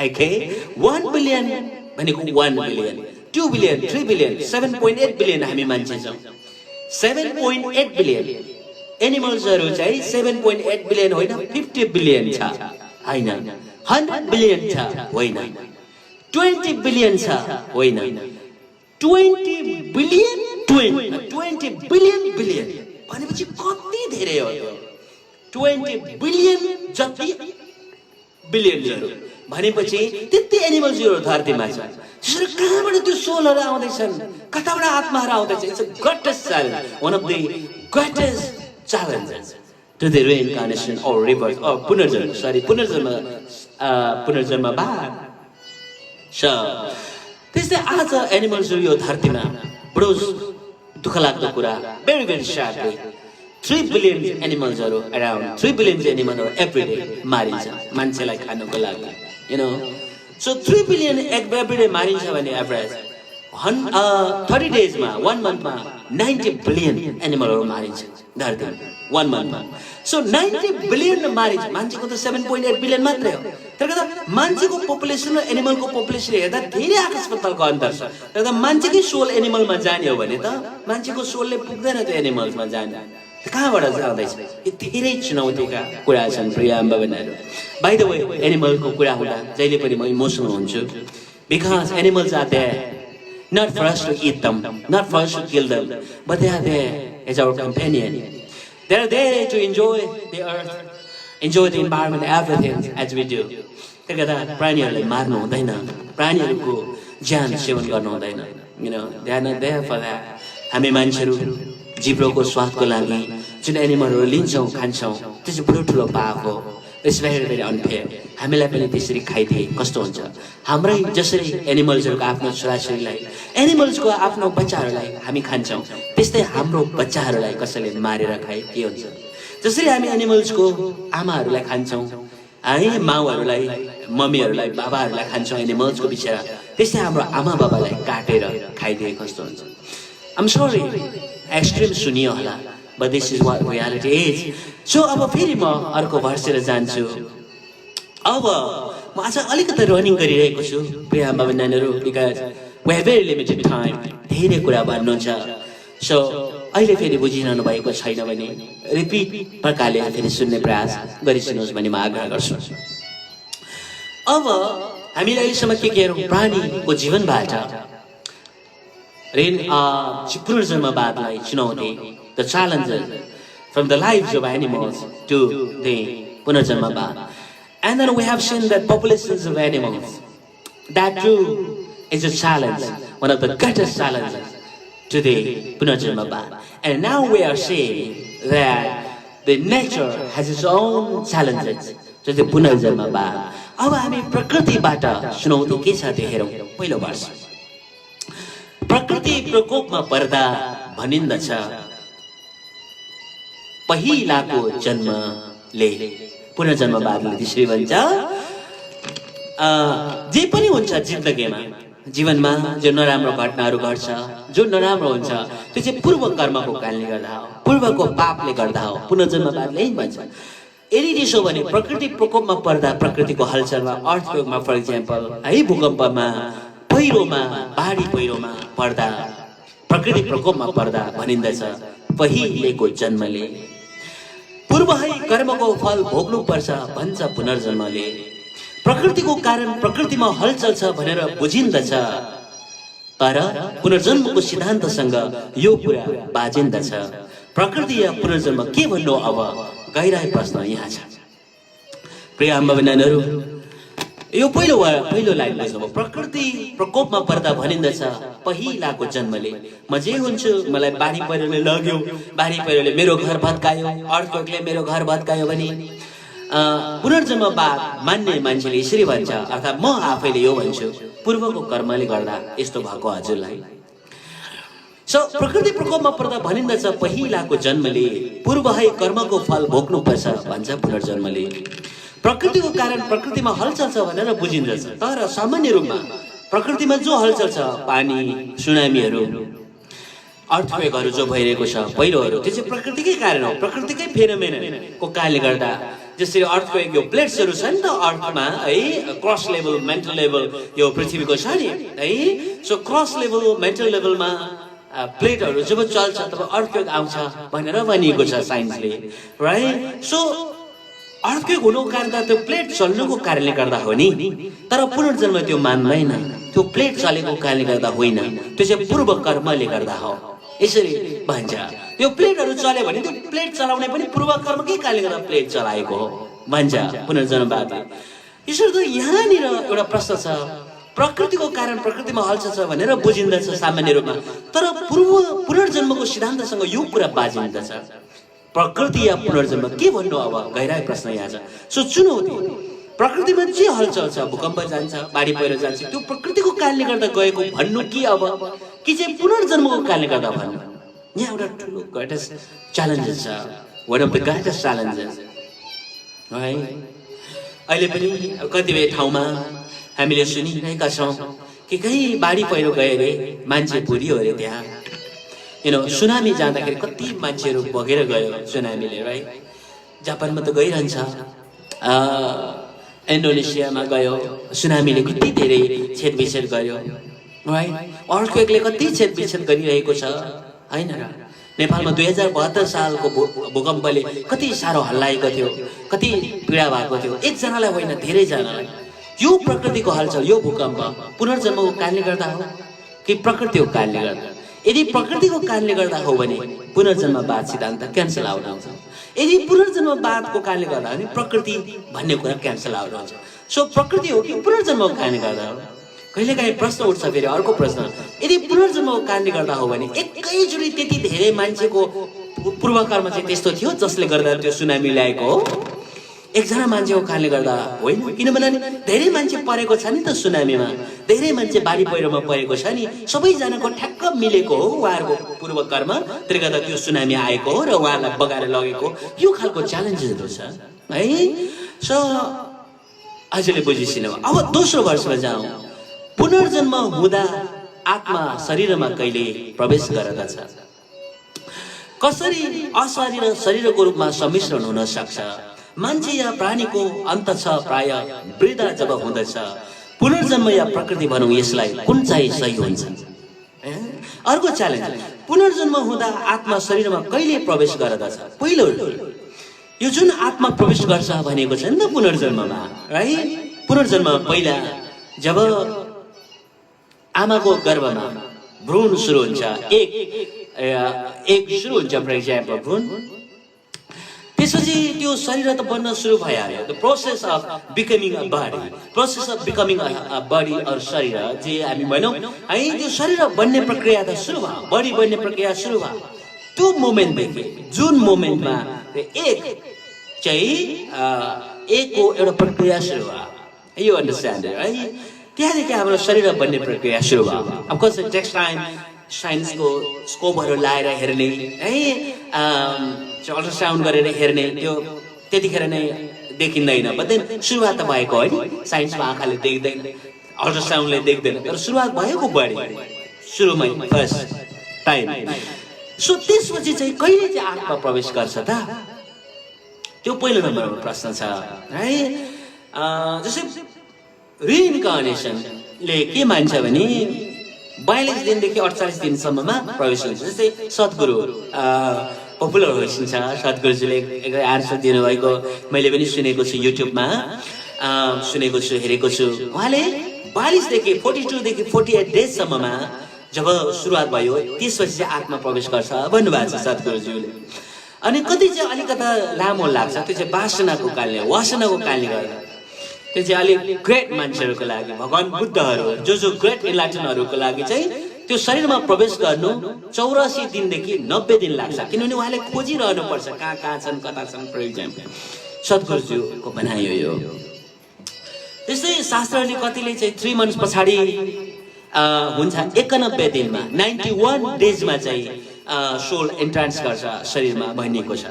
ओके, 1 बिलियन भनेको 1 बिलियन, 2 बिलियन, 3 बिलियन, 7.8 बिलियन हामी मान्छे छौँ। 7.8 बिलियन एनिमल्सहरू चाहिँ 7.8 बिलियन होइन, 50 बिलियन छ होइन, 100 बिलियन छ होइन, 20 बिलियन छ होइन, 20 बिलियन भनेपछि कति धेरै हो? 20 बिलियन जति बिलियनहरू भनेपछि त्यति एनिमल्सहरू धरतीमा छ। त्यसरी कहाँबाट त्यो सोलहरू आउँदैछन्, कताबाट आत्माहरू आउँदैछ? It's a greatest challenge, one of the greatest challenges to the reincarnation or rebirth or पुनर्जन्मवाद। त्यस्तै आज एनिमल्सहरू यो धरतीमा बडो दुःख लाग्दो कुरा, भेरी भेरी स्याडली 3 बिलियन एनिमल्सहरू अराउन्ड 3 बिलियन एनिमलहरू एभ्री डे मारिन्छ मान्छेलाई खानुको लागि, you know. So 3 billion every day मारिन्छ भने एभरेज 30 डेजमा 1 मन्थमा 90 बिलियन एनिमलहरू मारिन्छ धरतीमा 1 मन्थमा। सो 90 बिलियन मारिन्छ, मान्छेको त 7.8 बिलियन मात्रै हो। त्यसले गर्दा मान्छेको पपुलेसन र एनिमलको पपुलेसन हेर्दा धेरै आकाश पातालको अन्तर छ। त्यसले गर्दा मान्छेकै सोल एनिमलमा जाने हो भने त मान्छेको सोलले पुग्दैन त्यो एनिमल्समा जाने। कहाँबाट जाँदैछ यो धेरै चुनौतीका कुरा छन् प्रिय आमा बहिनीहरू बाइ द वे एनिमलको कुरा हुँदा जहिले पनि म इमोसनल हुन्छु because animals are there not for us to eat them not for us to kill them but they are there as our companion they are there to enjoy the earth enjoy the environment everything as we do त्यसले गर्दा प्राणीहरूलाई मार्नु हुँदैन प्राणीहरूको ज्यान सेवन गर्नु हुँदैन you know they are not there for that हामी मान्छेहरू जिब्रोको स्वादको लागि जुन एनिमलहरू लिन्छौँ खान्छौँ त्यो चाहिँ ठुलो ठुलो पाप हो इट्स भेरी भेरी अनफेयर हामीलाई पनि त्यसरी खाइदिए कस्तो हुन्छ हाम्रै जसरी एनिमल्सहरूको आफ्नो छोराछोरीलाई एनिमल्सको आफ्नो बच्चाहरूलाई हामी खान्छौँ त्यस्तै हाम्रो बच्चाहरूलाई कसैले मारेर खाए के हुन्छ जसरी हामी एनिमल्सको आमाहरूलाई खान्छौँ है माउहरूलाई मम्मीहरूलाई बाबाहरूलाई खान्छौँ एनिमल्सको बिचरा त्यस्तै हाम्रो आमा बाबालाई काटेर खाइदिए कस्तो हुन्छ I'm sorry एक्सट्रिम सुनियो होला but this is what reality is so अब फेरि म अर्को भर्सेर जान्छु अब म आज अलिकति रनिङ गरिरहेको छु प्रिय आमा नानीहरू because we have very limited time धेरै कुरा भन्नु छ सो अहिले फेरि बुझिरहनु भएको छैन भने रिपिट प्रकारले फेरि सुन्ने प्रयास गरिदिनुहोस् भनी म आग्रह गर्छु अब हामीले अहिलेसम्म के हेरौँ प्राणीको जीवनबाट पुनर्जन्मवादलाई चुनौती the challenges from the lives of animals to the punarjanmavad and then we have seen that populations of animals that too is a challenge one of the greatest challenges to the punarjanmavad and now we are seeing that the nature has its own challenges to the punarjanmavad अब हामी प्रकृतिबाट चुनौती के छ त्यो हेरौँ पहिलो वर्ष प्रकृति प्रकोपमा पर्दा भनिन्दछ पहिलाको जन्मले पुनर्जन्मवादले त्यसरी भन्छ जे पनि हुन्छ जिन्दगीमा जीवनमा जो नराम्रो घटनाहरू घट्छ जो नराम्रो हुन्छ त्यो चाहिँ पूर्व कर्मको कारणले गर्दा हो पूर्वको पापले गर्दा हो पुनर्जन्मवादले यही भन्छ यदि त्यसो भने प्रकृति प्रकोपमा पर्दा प्रकृतिको हलचलमा अर्थक्वेकमा फर इक्जाम्पल है भूकम्पमा पहिरोमा बाढी पहिरोमा पर्दा प्रकृति प्रकोपमा पर्दा भनिन्दछ पहिलेको जन्मले पूर्वै कर्मको फल भोग्नु पर्छ भन्छ पुनर्जन्मले प्रकृतिको कारण प्रकृतिमा हलचल छ भनेर बुझिन्दछ तर पुनर्जन्मको सिद्धान्तसँग यो कुरा बाजिन्दछ प्रकृति या पुनर्जन्म के भन्नु अब गहिराई प्रश्न यहाँ छ प्रिय आमा बहिनीहरू यो पहिलो लाइन बुझ्नुभयो प्रकृति प्रकोपमा पर्दा भनिन्दछ पहिलाको जन्मले म जे हुन्छु मलाई बाढी पहिरोले लग्यो बाढी पहिरोले मेरो घर भत्कायो अर्थक्वेकले मेरो घर भत्कायो भने पुनर्जन्मवाद मान्ने मान्छेले यसरी भन्छ अर्थात् म आफैले यो भन्छु पूर्वको कर्मले गर्दा यस्तो भएको हजुरलाई सो प्रकृति प्रकोपमा पर्दा भनिन्दछ पहिलाको जन्मले पूर्वै कर्मको फल भोग्नु पर्छ भन्छ पुनर्जन्मले प्रकृतिको कारण प्रकृतिमा हलचल छ भनेर बुझिन्छ तर सामान्य रूपमा प्रकृतिमा जो हलचल छ पानी सुनामीहरू अर्थक्वेकहरू जो भइरहेको छ पहिरोहरू त्यो चाहिँ प्रकृतिकै कारण हो प्रकृतिकै फेनोमेननको कारणले गर्दा जसरी अर्थक्वेक यो प्लेट्सहरू छ नि त अर्थमा है क्रस लेभल मेन्टल लेभल यो पृथ्वीको छ नि है सो क्रस लेभल मेन्टल लेभलमा प्लेटहरू जब चल्छ तब अर्थक्वेक आउँछ भनेर भनिएको छ साइन्सले राइट सो अर्थक्वेक हुनुको कारण त त्यो प्लेट चल्नुको कारणले गर्दा हो नि तर पुनर्जन्म त्यो मान्दैन त्यो प्लेट चलेको कारणले गर्दा होइन त्यो चाहिँ पूर्व कर्मले गर्दा हो यसरी भन्छ त्यो प्लेटहरू चल्यो भने त्यो प्लेट चलाउने पनि पूर्व कर्मकै कारणले गर्दा प्लेट चलाएको हो भन्छ पुनर्जन्मवाद यसरी त यहाँनिर एउटा प्रश्न छ प्रकृतिको कारण प्रकृतिमा हलचल छ भनेर बुझिन्दछ सामान्य रूपमा तर पुनर्जन्मको सिद्धान्तसँग यो कुरा बाजिन्दछ प्रकृति या पुनर्जन्म के भन्नु अब गहिराई प्रश्न यहाँ छ सो चुनौती प्रकृतिमा जे हलचल छ भूकम्प जान्छ बाढी पहिरो जान्छ त्यो प्रकृतिको कारणले गर्दा गएको भन्नु कि अब कि चाहिँ पुनर्जन्मको कारणले गर्दा भन्नु यहाँ एउटा ठुलो ग्रेटेस्ट च्यालेन्जेस छ one of the greatest challenges है अहिले पनि कतिपय ठाउँमा हामीले सुनिरहेका छौँ कि कहीँ बाढी पहिरो गयो अरे मान्छे बुढियो अरे त्यहाँ सुनामी जाँदाखेरि कति मान्छेहरू बगेर गयो सुनामीले राइट जापानमा त गइरहन्छ इन्डोनेसियामा गयो सुनामीले कति धेरै छेदविच्छेद गर्यो राइट अर्थक्वेकले कति छेदविच्छेद गरिरहेको छ होइन र नेपालमा 2072 सालको भूकम्पले कति साह्रो हल्लाएको थियो, कति पीडा भएको थियो, एकजनालाई होइन धेरैजनालाई। यो प्रकृतिको हलचल, यो भूकम्प पुनर्जन्मको कारणले गर्दा हो कि प्रकृतिको कारणले गर्दा? यदि प्रकृतिको कारणले गर्दा हो भने पुनर्जन्मवाद सिद्धान्त क्यान्सल आउट आउँछ। यदि पुनर्जन्मवादको कारणले गर्दा भने प्रकृति भन्ने कुरा क्यान्सल आउट आउँछ। सो प्रकृति हो कि पुनर्जन्मको कारणले गर्दा हो? कहिलेकाहीँ प्रश्न उठ्छ फेरि अर्को प्रश्न, यदि पुनर्जन्मको कारणले गर्दा हो भने एकैचोटि त्यति धेरै मान्छेको पूर्वकर्म चाहिँ त्यस्तो थियो जसले गर्दा त्यो सुनामी ल्याएको हो? एकजना मान्छेको कारणले गर्दा होइन, किनभने धेरै मान्छे परेको छ नि त सुनामीमा, धेरै मान्छे बाढी पहिरोमा परेको छ नि, सबैजनाको ठ्याक्क मिलेको हो उहाँहरूको पूर्वकर्म, त्यसले गर्दा त्यो सुनामी आएको हो र उहाँलाई बगाएर लगेको। यो खालको च्यालेन्जेसहरू छ है। सो अझैले बुझिसिन। अब दोस्रो वर्षमा जाउँ। पुनर्जन्म हुँदा आत्मा शरीरमा कहिले प्रवेश गर्दछ? कसरी अशरीर शरीरको रूपमा सम्मिश्रण हुन सक्छ? मान्छे या प्राणीको अन्त छ प्राय वृद्ध जब हुँदछ। पुनर्जन्म या प्रकृति भनौँ यसलाई, कुन चाहिँ सही हुन्छ? अर्को च्यालेन्ज, पुनर्जन्म हुँदा आत्मा शरीरमा कहिले प्रवेश गर्दछ? पहिलो यो जुन आत्मा प्रवेश गर्छ भनेको छ नि त पुनर्जन्ममा, है? पुनर्जन्म पहिला जब आमाको गर्भमा भ्रूण सुरु हुन्छ, एक सुरु हुन्छ फर एक्जाम्पल भ्रूण, त्यसपछि त्यो शरीर त बन्न सुरु भइहाल्यो। The process of becoming a body, process of becoming a body or शरीर जे हामी भनौँ है, त्यो शरीर बन्ने प्रक्रिया त सुरु भयो, बडी बन्ने प्रक्रिया सुरु भयो। त्यो मोमेन्टदेखि जुन मोमेन्टमा एक चाहिँ एकको एउटा प्रक्रिया सुरु भयो, यो अन्डरस्ट्यान्ड है, त्यहाँदेखि हाम्रो शरीर बन्ने प्रक्रिया सुरु भयो। अफकोर्स इट टेक्स टाइम, साइन्सको स्कोपहरू लाएर हेर्ने है, अल्ट्रासाउन्ड गरेर हेर्ने, त्यो त्यतिखेर नै देखिँदैन। बट सुरुवात त भएको होइन, साइन्सको आँखाले देख्दैन, अल्ट्रासाउन्डले देख्दैन, तर सुरुवात भएको बढी सुरुमै फर्स्ट टाइम। सो त्यसपछि चाहिँ कहिले चाहिँ आत्मा प्रवेश गर्छ त? त्यो पहिलो नम्बरको प्रश्न छ है। जस्तै रिइन्कार्नेसनले के मान्छ भने 42 दिनदेखि 48 दिनसम्ममा प्रवेश हुन्छ। जस्तै सद्गुरु पपुलर हुनुहुन्छ, सद्गुरुजीले आन्सर दिनुभएको मैले पनि सुनेको छु, युट्युबमा सुनेको छु, हेरेको छु। उहाँले 42 देखि 42 देखि 48 डेजसम्ममा जब सुरुवात भयो त्यसपछि चाहिँ आत्मा प्रवेश गर्छ भन्नुभएको छ सद्गुरुज्यूले। अनि कति चाहिँ अलिकता लामो लाग्छ, त्यो चाहिँ वासनाको कारणले, वासनाको कारणले गर्दा। त्यो चाहिँ अलिक ग्रेट मान्छेहरूको लागि, भगवान् बुद्धहरू जो ग्रेट इन्लाइटनहरूको लागि चाहिँ त्यो शरीरमा प्रवेश गर्नु 84 दिनदेखि 90 दिन लाग्छ, किनभने उहाँले खोजिरहनु पर्छ कहाँ कहाँ छन्, कता छन्। फर इक्जाम्पल सद्गुरुज्यूको भनाइ हो। त्यस्तै शास्त्रले कतिले चाहिँ 3 मन्थ्स पछाडि हुन्छ, 91 दिनमा 91 डेजमा चाहिँ सोल एन्ट्रान्स गर्छ शरीरमा भनिएको छ।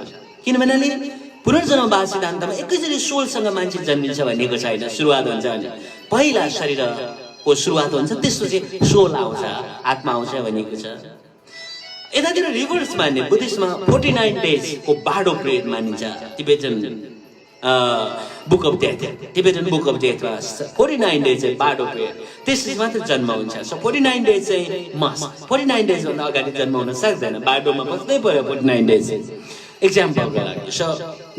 किनभने पुनर्जन्मवाद सिद्धान्तमा एकैचोटि सोलसँग मान्छे जन्मिन्छ भनेको छैन, सुरुवात हुन्छ भने पहिला शरीरको सुरुवात हुन्छ, त्यसपछि सोल आउँछ, आत्मा आउँछ भनेको छ। यतातिर रिभर्स मान्ने बुद्धिस्टमा 49 डेजको बाडो पिरियड मानिन्छ। Tibetan book of death, Tibetan book of डेथमा 49 डेज चाहिँ बाडो पिरियड, त्यसपछि मात्र जन्म हुन्छ। सो 49 डेज चाहिँ मस्ट, 49 डेजभन्दा अगाडि जन्म हुन सक्दैन, बाडोमा बस्दै पर्यो 49 डेज एक्जाम्पलको लागि। So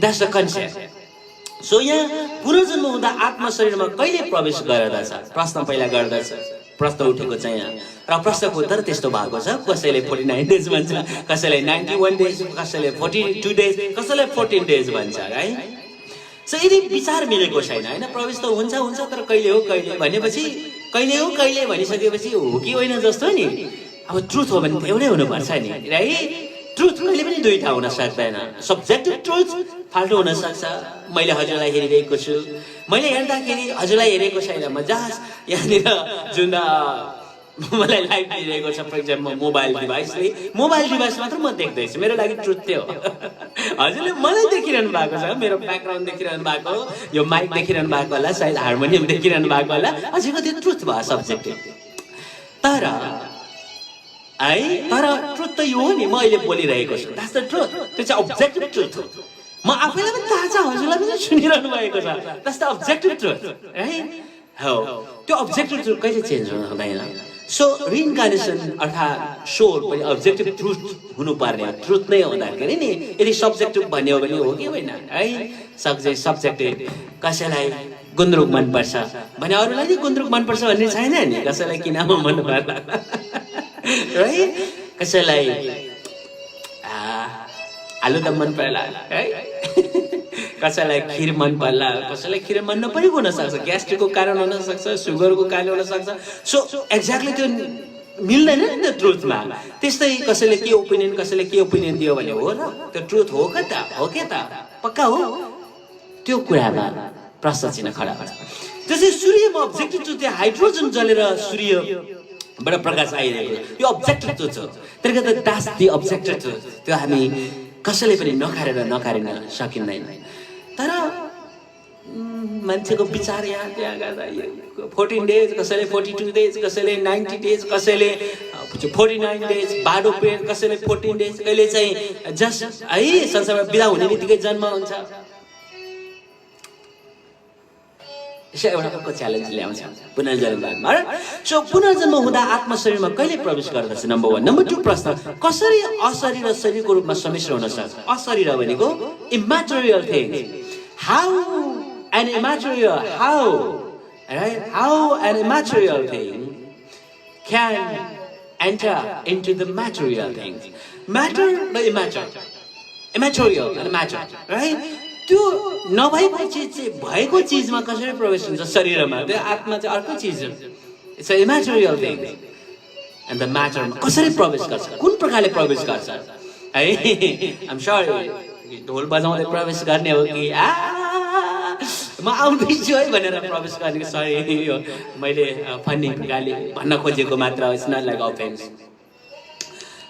that's the concept. So यहाँ पुनर्जन्म हुँदा आत्मा शरीरमा कहिले प्रवेश गर्दछ? प्रश्न पहिला गर्दछ, प्रश्न उठेको छ यहाँ, र प्रश्नको उत्तर त्यस्तो भएको छ। कसैले 49 डेज भन्छ, कसैले 91 डेज, कसैले 42 डेज, कसैले 14 डेज भन्छ है। सो यदि विचार मिलेको छैन होइन, प्रवेश त हुन्छ हुन्छ तर कहिले हो कहिले भनेपछि, कहिले हो कहिले भनिसकेपछि हो कि होइन जस्तो नि। अब ट्रुथ हो भने त एउटै हुनुपर्छ नि है। ट्रुथ कहिले पनि दुईटा हुन सक्दैन। सब्जेक्टिभ ट्रुथ फाल्टो हुन सक्छ। मैले हजुरलाई हेरिरहेको छु, मैले हेर्दाखेरि हजुरलाई हेरेको छैन, म जहाँ यहाँनिर जुन मलाई लाइभ दिइरहेको छ फर इक्जाम्पल मोबाइल डिभाइस मात्र म देख्दैछु, मेरो लागि ट्रुथ थियो। हजुरले मलाई देखिरहनु भएको छ, मेरो ब्याकग्राउन्ड देखिरहनु भएको, यो माइक देखिरहनु भएको होला, सायद हार्मोनियम देखिरहनु भएको होला, हजुरको त्यो ट्रुथ भयो सब्जेक्टिभ। तर ट्रुथ त यो हो नि, म अहिले बोलिरहेको छु, द्याट्स द ट्रुथ। त्यो चाहिँ अब्जेक्टिभ ट्रुथ हो। म आफैलाई पनि थाहा छ, हजुरलाई पनि सुनिरहनु भएको छ, द्याट्स द अब्जेक्टिभ ट्रुथ है। हो, त्यो अब्जेक्टिभ ट्रुथ कहिले चेन्ज हुन हुँदैन। सो रिइन्कार्नेसन अर्थात् सोल पनि अब्जेक्टिभ ट्रुथ हुनुपर्ने, ट्रुथ नै हुँदाखेरि नि यदि सब्जेक्टिभ भन्यो भने हो कि होइन है। सब्जेक्टिभ कसैलाई गुन्द्रुक मनपर्छ भने अरूलाई नि गुन्द्रुक मनपर्छ भन्ने छैन नि, कसैलाई किनेमा मन पर्ला है, कसैलाई आलुदम मन पर्ला है, कसैलाई खिर मन पर्ला, कसैलाई खिर मन नपरेको हुन सक्छ, ग्यास्ट्रिकको कारण हुन सक्छ, सुगरको कारण हुन सक्छ। सो एक्ज्याक्टली त्यो मिल्दैन नि त ट्रुथमा। त्यस्तै कसैले के ओपिनियन दियो भने हो र त्यो ट्रुथ हो के त पक्का हो, त्यो कुरामा प्रश्न चिन्ह खडा हुन्छ। जस्तै सूर्यमा अब्जेक्टिभ ट्रुथ, त्यो हाइड्रोजन जलेर सूर्यबाट प्रकाश आइरहेको यो अब्जेक्टिभ ट्रुथ हो। त्यसले गर्दा द्याट्स दि अब्जेक्टिभ ट्रुथ, त्यो हामी कसैले पनि नकारिन सकिँदैन। तर मान्छेको विचार यहाँ त्यहाँ गर्दा 14 डेज, कसैले 42 डेज, कसैले 90 डेज, कसैले 49 डेज, 12 पेज, कसैले 14 डेज, कहिले चाहिँ जस्ट है संसारमा बिदा हुने बित्तिकै जन्म हुन्छ। यसो एउटा च्यालेन्ज ल्याउँछ पुनर्जन्ममा। सो पुनर्जन्म हुँदा आत्मा शरीरमा कहिले प्रवेश गर्दछ? नम्बर 1। नम्बर 2 प्रश्न, कसरी अशरीर र शरीरको रूपमा सम्मिश्र हुन सक्छ? अशरीर भनेको इम्याटेरियल things, how an immaterial thing can enter into the material things. Matter र immaterial and matter, right? त्यो नभएको चिज चाहिँ भएको चिजमा कसरी प्रवेश हुन्छ? शरीरमा। त्यो आत्मा चाहिँ अर्को चिज हो, it's a immaterial thing. And the म्याटरमा कसरी प्रवेश गर्छ, कुन प्रकारले प्रवेश गर्छ है? आइम सरी, ढोल बजाउँदै प्रवेश गर्ने हो कि म आउँदैछु है भनेर प्रवेश गर्ने? सरी, मैले फन्नी प्रकारले भन्न खोजेको मात्र, इट्स नट लाइक अफेन्स।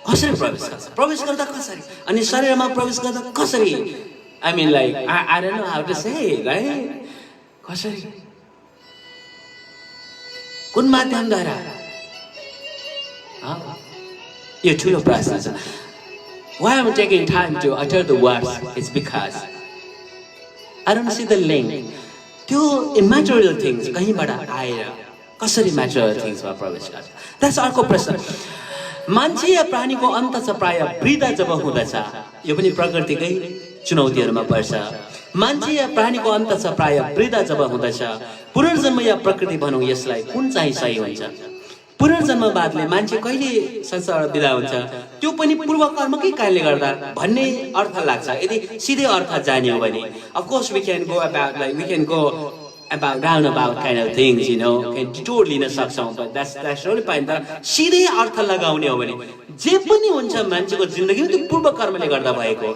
कसरी प्रवेश गर्दा कसरी, अनि शरीरमा प्रवेश गर्दा कसरी? I mean, like, I don't know how to say it, right? कसरी, कुन माध्यमद्वारा? यो ठुलो प्रश्न छ। Why I'm taking time to utter the words is because I don't see the link. त्यो immaterial things कहीँबाट आएर कसरी material thingsमा प्रवेश गर्छ? That's अर्को प्रश्न। मान्छे या प्राणीको अन्त छ प्राय वृद्ध जब हुँदछ, यो पनि प्रकृतिकै चुनौतीहरूमा पर्छ। मान्छे या प्राणीको अन्त छ प्राय वृद्ध जब हुँदछ, पुनर्जन्म या प्रकृति भनौँ, यसलाई कुन चाहिँ सही हुन्छ? पुनर्जन्मवादले मान्छे कहिले संसारबाट बिदा हुन्छ त्यो पनि पूर्व कर्मकै कारणले गर्दा भन्ने अर्थ लाग्छ। यदि सिधै अर्थ जाने हो भने of course we can go about roundabout kind of things, you know, can detour लिन सक्छौं, but that's really fine। तर सिधै अर्थ लगाउने हो भने जे पनि हुन्छ मान्छेको जिन्दगीमा त्यो पूर्व कर्मले गर्दा भएको।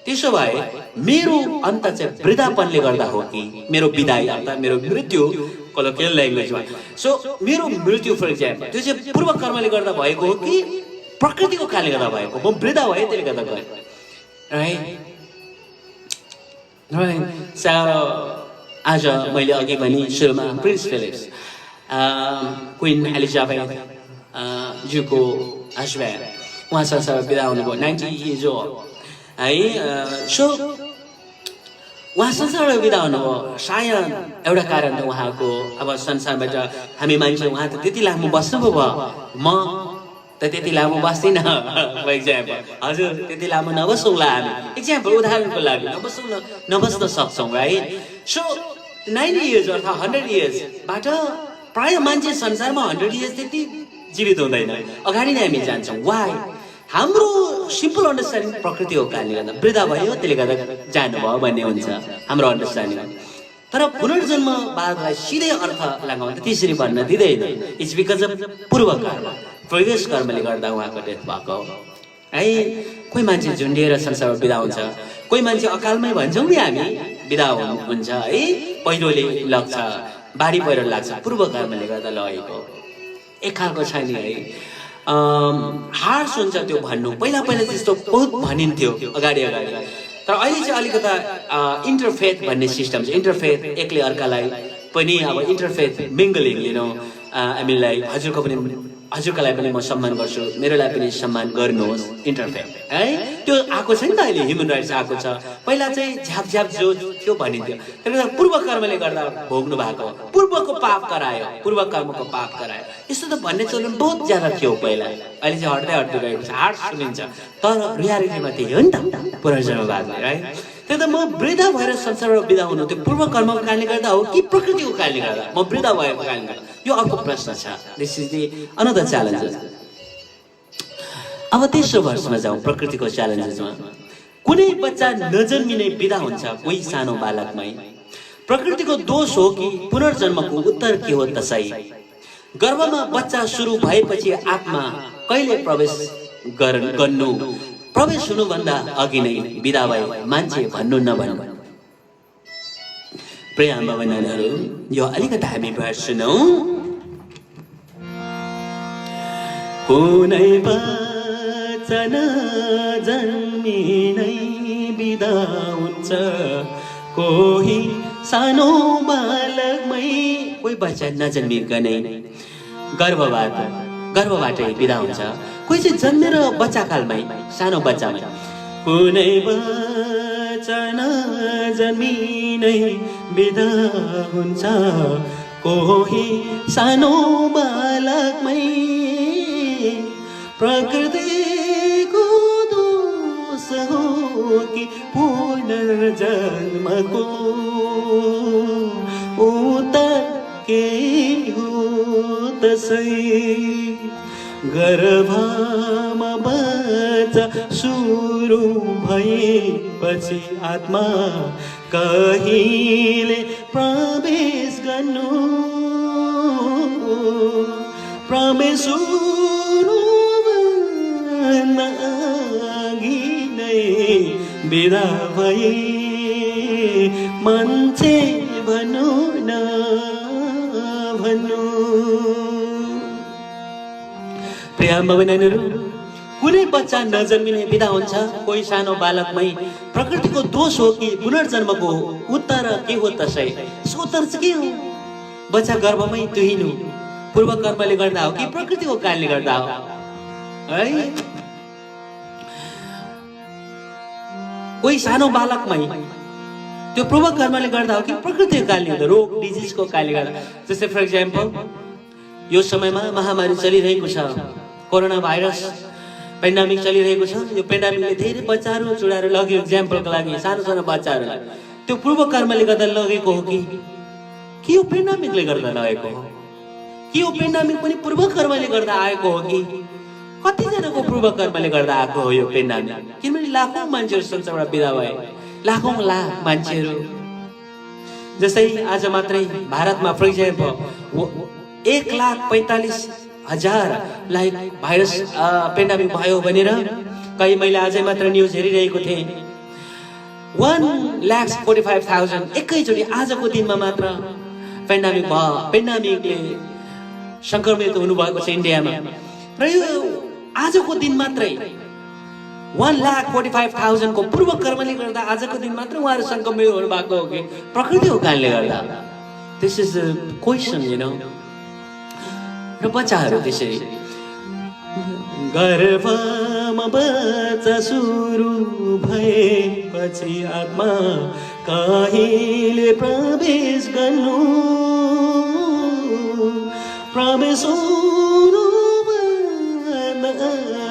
त्यसो भए मेरो अन्त चाहिँ वृद्धापनले गर्दा हो कि मेरो विदाई अर्थात् मेरो मृत्यु, कलोकियल ल्याङ्ग्वेजमा, सो मेरो मृत्यु फर एक्जाम्पल त्यो चाहिँ पूर्व कर्मले गर्दा भएको हो कि प्रकृतिको कारणले गर्दा भएको? म वृद्ध भए त्यसले गर्दा गए, राइट? सो आज मैले अघि भने सुरुमा प्रिन्स फिलिप्स, क्वीन एलिजाबेथ ज्यूको हस्बेन्ड, उहाँ संसार बिदा हुनुभयो 90 years old है। सो उहाँ संसारबाट बिदा हुनुभयो, सायद एउटा कारण त उहाँको अब संसारबाट हामी मान्छे, उहाँ त त्यति लामो बस्नुभयो, म त त्यति लामो बस्दिनँ फर एक्जाम्पल। हजुर त्यति लामो नबसौँला हामी, एक्जाम्पल उदाहरणको लागि नबस्न सक्छौँ, राइट? सो 90 years अथवा 100 years बाट प्राय मान्छे संसारमा 100 years त्यति जीवित हुँदैन, अगाडि नै हामी जान्छौँ। वाइ? हाम्रो सिम्पल अन्डरस्ट्यान्डिङ प्रकृतिको कारणले गर्दा वृद्ध भयो त्यसले गर्दा जानुभयो भन्ने हुन्छ हाम्रो अन्डरस्ट्यान्डिङ। तर पुनर्जन्मवादलाई सिधै अर्थ लगाउँदा त्यसरी भन्न दिँदैन। इट्स बिकज अफ पूर्व कर्म, प्रिभियस कर्मले गर्दा उहाँको डेथ भएको है। कोही मान्छे झुन्डिएर संसारमा बिदा हुन्छ, कोही मान्छे अकालमै भन्छौँ नि हामी बिदा हुन्छ है, पहिरोले लग्छ, बाढी पहिरो लाग्छ, पूर्व कर्मले गर्दा लगेको। एक खालको छैन है, हार्स हुन्छ त्यो भन्नु। पहिला त्यस्तो बहुत भनिन्थ्यो अगाडि, तर अहिले चाहिँ अलिकता इन्टरफेथ भन्ने सिस्टम छ। इन्टरफेथ एकले अर्कालाई पनि अब interfaith mingling, you know, I mean like हजुरको पनि हजुरको लागि पनि म सम्मान गर्छु, मेरोलाई पनि सम्मान गर्नुहोस्। इन्टरफेयर है, त्यो आएको छ नि त अहिले, ह्युमन राइट्स आएको छ। पहिला चाहिँ झ्याप जो थियो भनिन्थ्यो, त्यसले गर्दा पूर्व कर्मले गर्दा भोग्नु भएको, पूर्वको पाप करायो, पूर्व कर्मको पाप करायो, यस्तो त भन्ने चलन बहुत ज्यादा थियो पहिला। अहिले चाहिँ हट्दै गएको छ, हार्ड सुनिन्छ, तर रियालिटीमा त्यही हो नि त पुनर्जन्मवादले है। त्यो त म वृद्ध भएर संसारबाट बिदा हुनु त्यो पूर्व कर्मको कारणले गर्दा हो कि प्रकृतिको कारणले गर्दा, म वृद्ध भएको कारणले गर्दा, यो अर्को प्रश्न छ। This is the another challenges. अब तेस्रो वर्षमा जाउँ, प्रकृतिको च्यालेन्जेसमा। कुनै बच्चा नजन्मिने बिदा हुन्छ कोही सानो बालकमै। प्रकृतिको दोष हो कि पुनर्जन्मको उत्तर के हो त्यसै? गर्भमा बच्चा सुरु भएपछि आत्मा कहिले प्रवेश गर्नु? प्रवेश हुनुभन्दा अघि नै बिदा भए मान्छे भन्नु नभन्नु। प्रिय आमा बहिनीहरू, यो अलिकति हामी भएर सुनौ। कुनै बच्चा नजन्मिनै बिदा हुन्छ कोही सानो बालकमै। कोही बच्चा नजन्मिकनै गर्भबाटै बिदा हुन्छ, कोही चाहिँ जन्मेर बच्चाकालमै सानो बच्चामै। कुनै बच्चा नजन्मिनै बिदा हुन्छ कोही सानो बालकमै। प्रकृतिको दोष हो कि पुनर्जन्मको उत्तर के हो त्यसै? गर्भमा बच्चा सुरु भएपछि आत्मा कहिले प्रवेश गर्नु? प्रवेश हुनुभन्दा अघि नै बिदा भए मान्छे भन्नु न भन्नु। प्रिय आमा बहिनीहरू, कुनै बच्चा नजन्मिने बिदा हुन्छ कोही सानो बालकमै। प्रकृतिको दोष हो कि पुनर्जन्मको उत्तर के हो त्यसै? उत्तर चाहिँ के हो? बच्चा गर्भमै तुहिनु पूर्व कर्मले गर्दा हो कि प्रकृतिको कारणले गर्दा हो है? कोही सानो बालकमै त्यो पूर्व कर्मले गर्दा हो कि प्रकृतिको कारणले गर्दा, रोग डिजिजको कारणले गर्दा। जस्तै फर इक्जाम्पल यो समयमा महामारी चलिरहेको छ, कोरोना भाइरस पेन्डामिक चलिरहेको छ। यो पेन्डामिकले धेरै बच्चाहरू चुडाएर लग्यो, इक्जाम्पलको लागि सानो बच्चाहरूलाई। त्यो पूर्व कर्मले गर्दा लगेको हो कि यो पेन्डामिकले गर्दा लगेको हो? कि यो पेन्डामिक पनि पूर्व कर्मले गर्दा आएको हो कि? कतिजनाको पूर्व कर्मले गर्दा आएको हो यो पेन्डामिक? किनभने लाखौँ मान्छेहरू संसारबाट बिदा भए, लाख मान्छेहरू। जस्तै आज मात्रै भारतमा फर इक्जाम्पल 1,45,000लाई भाइरस पेन्डामिक भयो भनेर कहीँ मैले आजै मात्र न्युज हेरिरहेको थिएँ। 1,45,000 एकैचोटि आजको दिनमा मात्र पेन्डामिकले संक्रमित हुनुभएको छ इन्डियामा। र यो आजको दिन मात्रै 1,45,000 को पूर्व कर्मले गर्दा आजको दिन मात्र उहाँहरू संक्रमित हुनुभएको हो कि प्रकृतिको कारणले गर्दा? This is the question, you know. र बच्चाहरू त्यसरी गर्भमा बच्चा सुरु भएपछि आत्मा कहिले प्रवेश गर्नु? प्रवेश हुनुभन्दा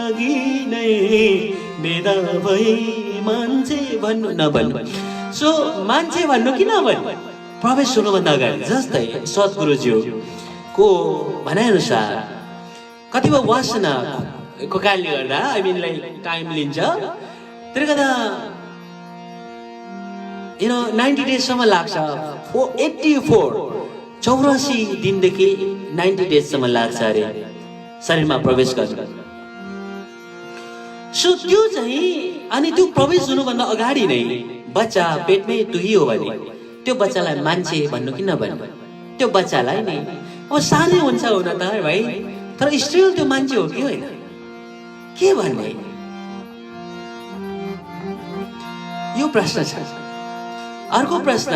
अघि नै बिदा भई मान्छे भन्नु नभन्नु। सो मान्छे भन्नु कि नभन्नु? प्रवेश हुनुभन्दा अगाडि। जस्तै सद्गुरुज्यूको भनाइअनुसार कतिपय वासनाको कारणले गर्दा टाइम लिन्छ, त्यसले गर्दा 90 डेजसम्म लाग्छ। 84 दिनदेखि 90 डेजसम्म लाग्छ अरे शरीरमा प्रवेश गर्नु। सो त्यो चाहिँ अनि त्यो प्रवेश हुनुभन्दा अगाडि नै बच्चा पेटमै तुहियो भने त्यो बच्चालाई मान्छे भन्नु कि नभन्नु? त्यो बच्चालाई नै अब सानै हुन्छ हुन त भाइ, तर स्टिल त्यो मान्छे हो कि होइन? के भन्ने यो प्रश्न छ। अर्को प्रश्न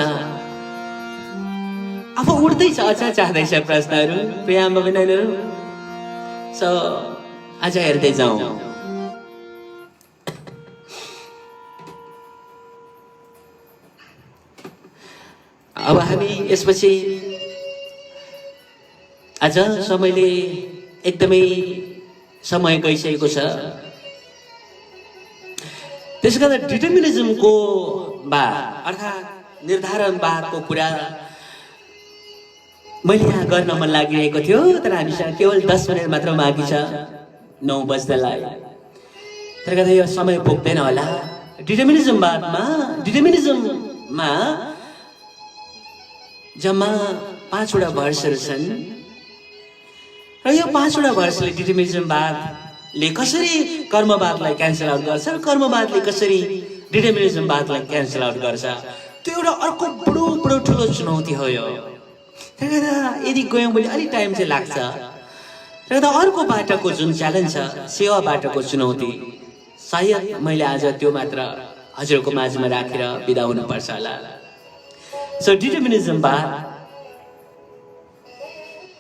अब उठ्दैछ, अझ चाहँदैछ प्रश्नहरू। प्रिय आमा बहिनीहरू, सो आज हेर्दै जाउँ। अब हामी यसपछि आज समयले एकदमै समय गइसकेको छ, त्यसै कारण डिटर्मिनिजमको अर्थात् निर्धारणवादको कुरा मैले यहाँ गर्न मन लागिरहेको थियो, तर हामीसँग केवल 10 मिनट मात्र बाँकी छ 9 बज्दैलाई। त्यसले गर्दा यो समय पुग्दैन होला। डिटर्मिनिजममा जम्मा 5 वटा भर्सहरू छन् र यो 5 वटा भर्सले डिटर्मिनिजमवादले कसरी कर्मवादलाई क्यान्सल आउट गर्छ र कर्मवादले कसरी डिटर्मिनिजमवादलाई क्यान्सल आउट गर्छ, त्यो एउटा अर्को बडो ठुलो चुनौती हो यो। त्यसले गर्दा यदि गयौँ भने अलिक टाइम चाहिँ लाग्छ। त्यसले गर्दा अर्को बाटोको जुन च्यालेन्ज छ, सेवा बाटोको चुनौती, सायद मैले आज त्यो मात्र हजुरको माझमा राखेर बिदा हुनुपर्छ होला। सो डिटर्मिनिजमवाद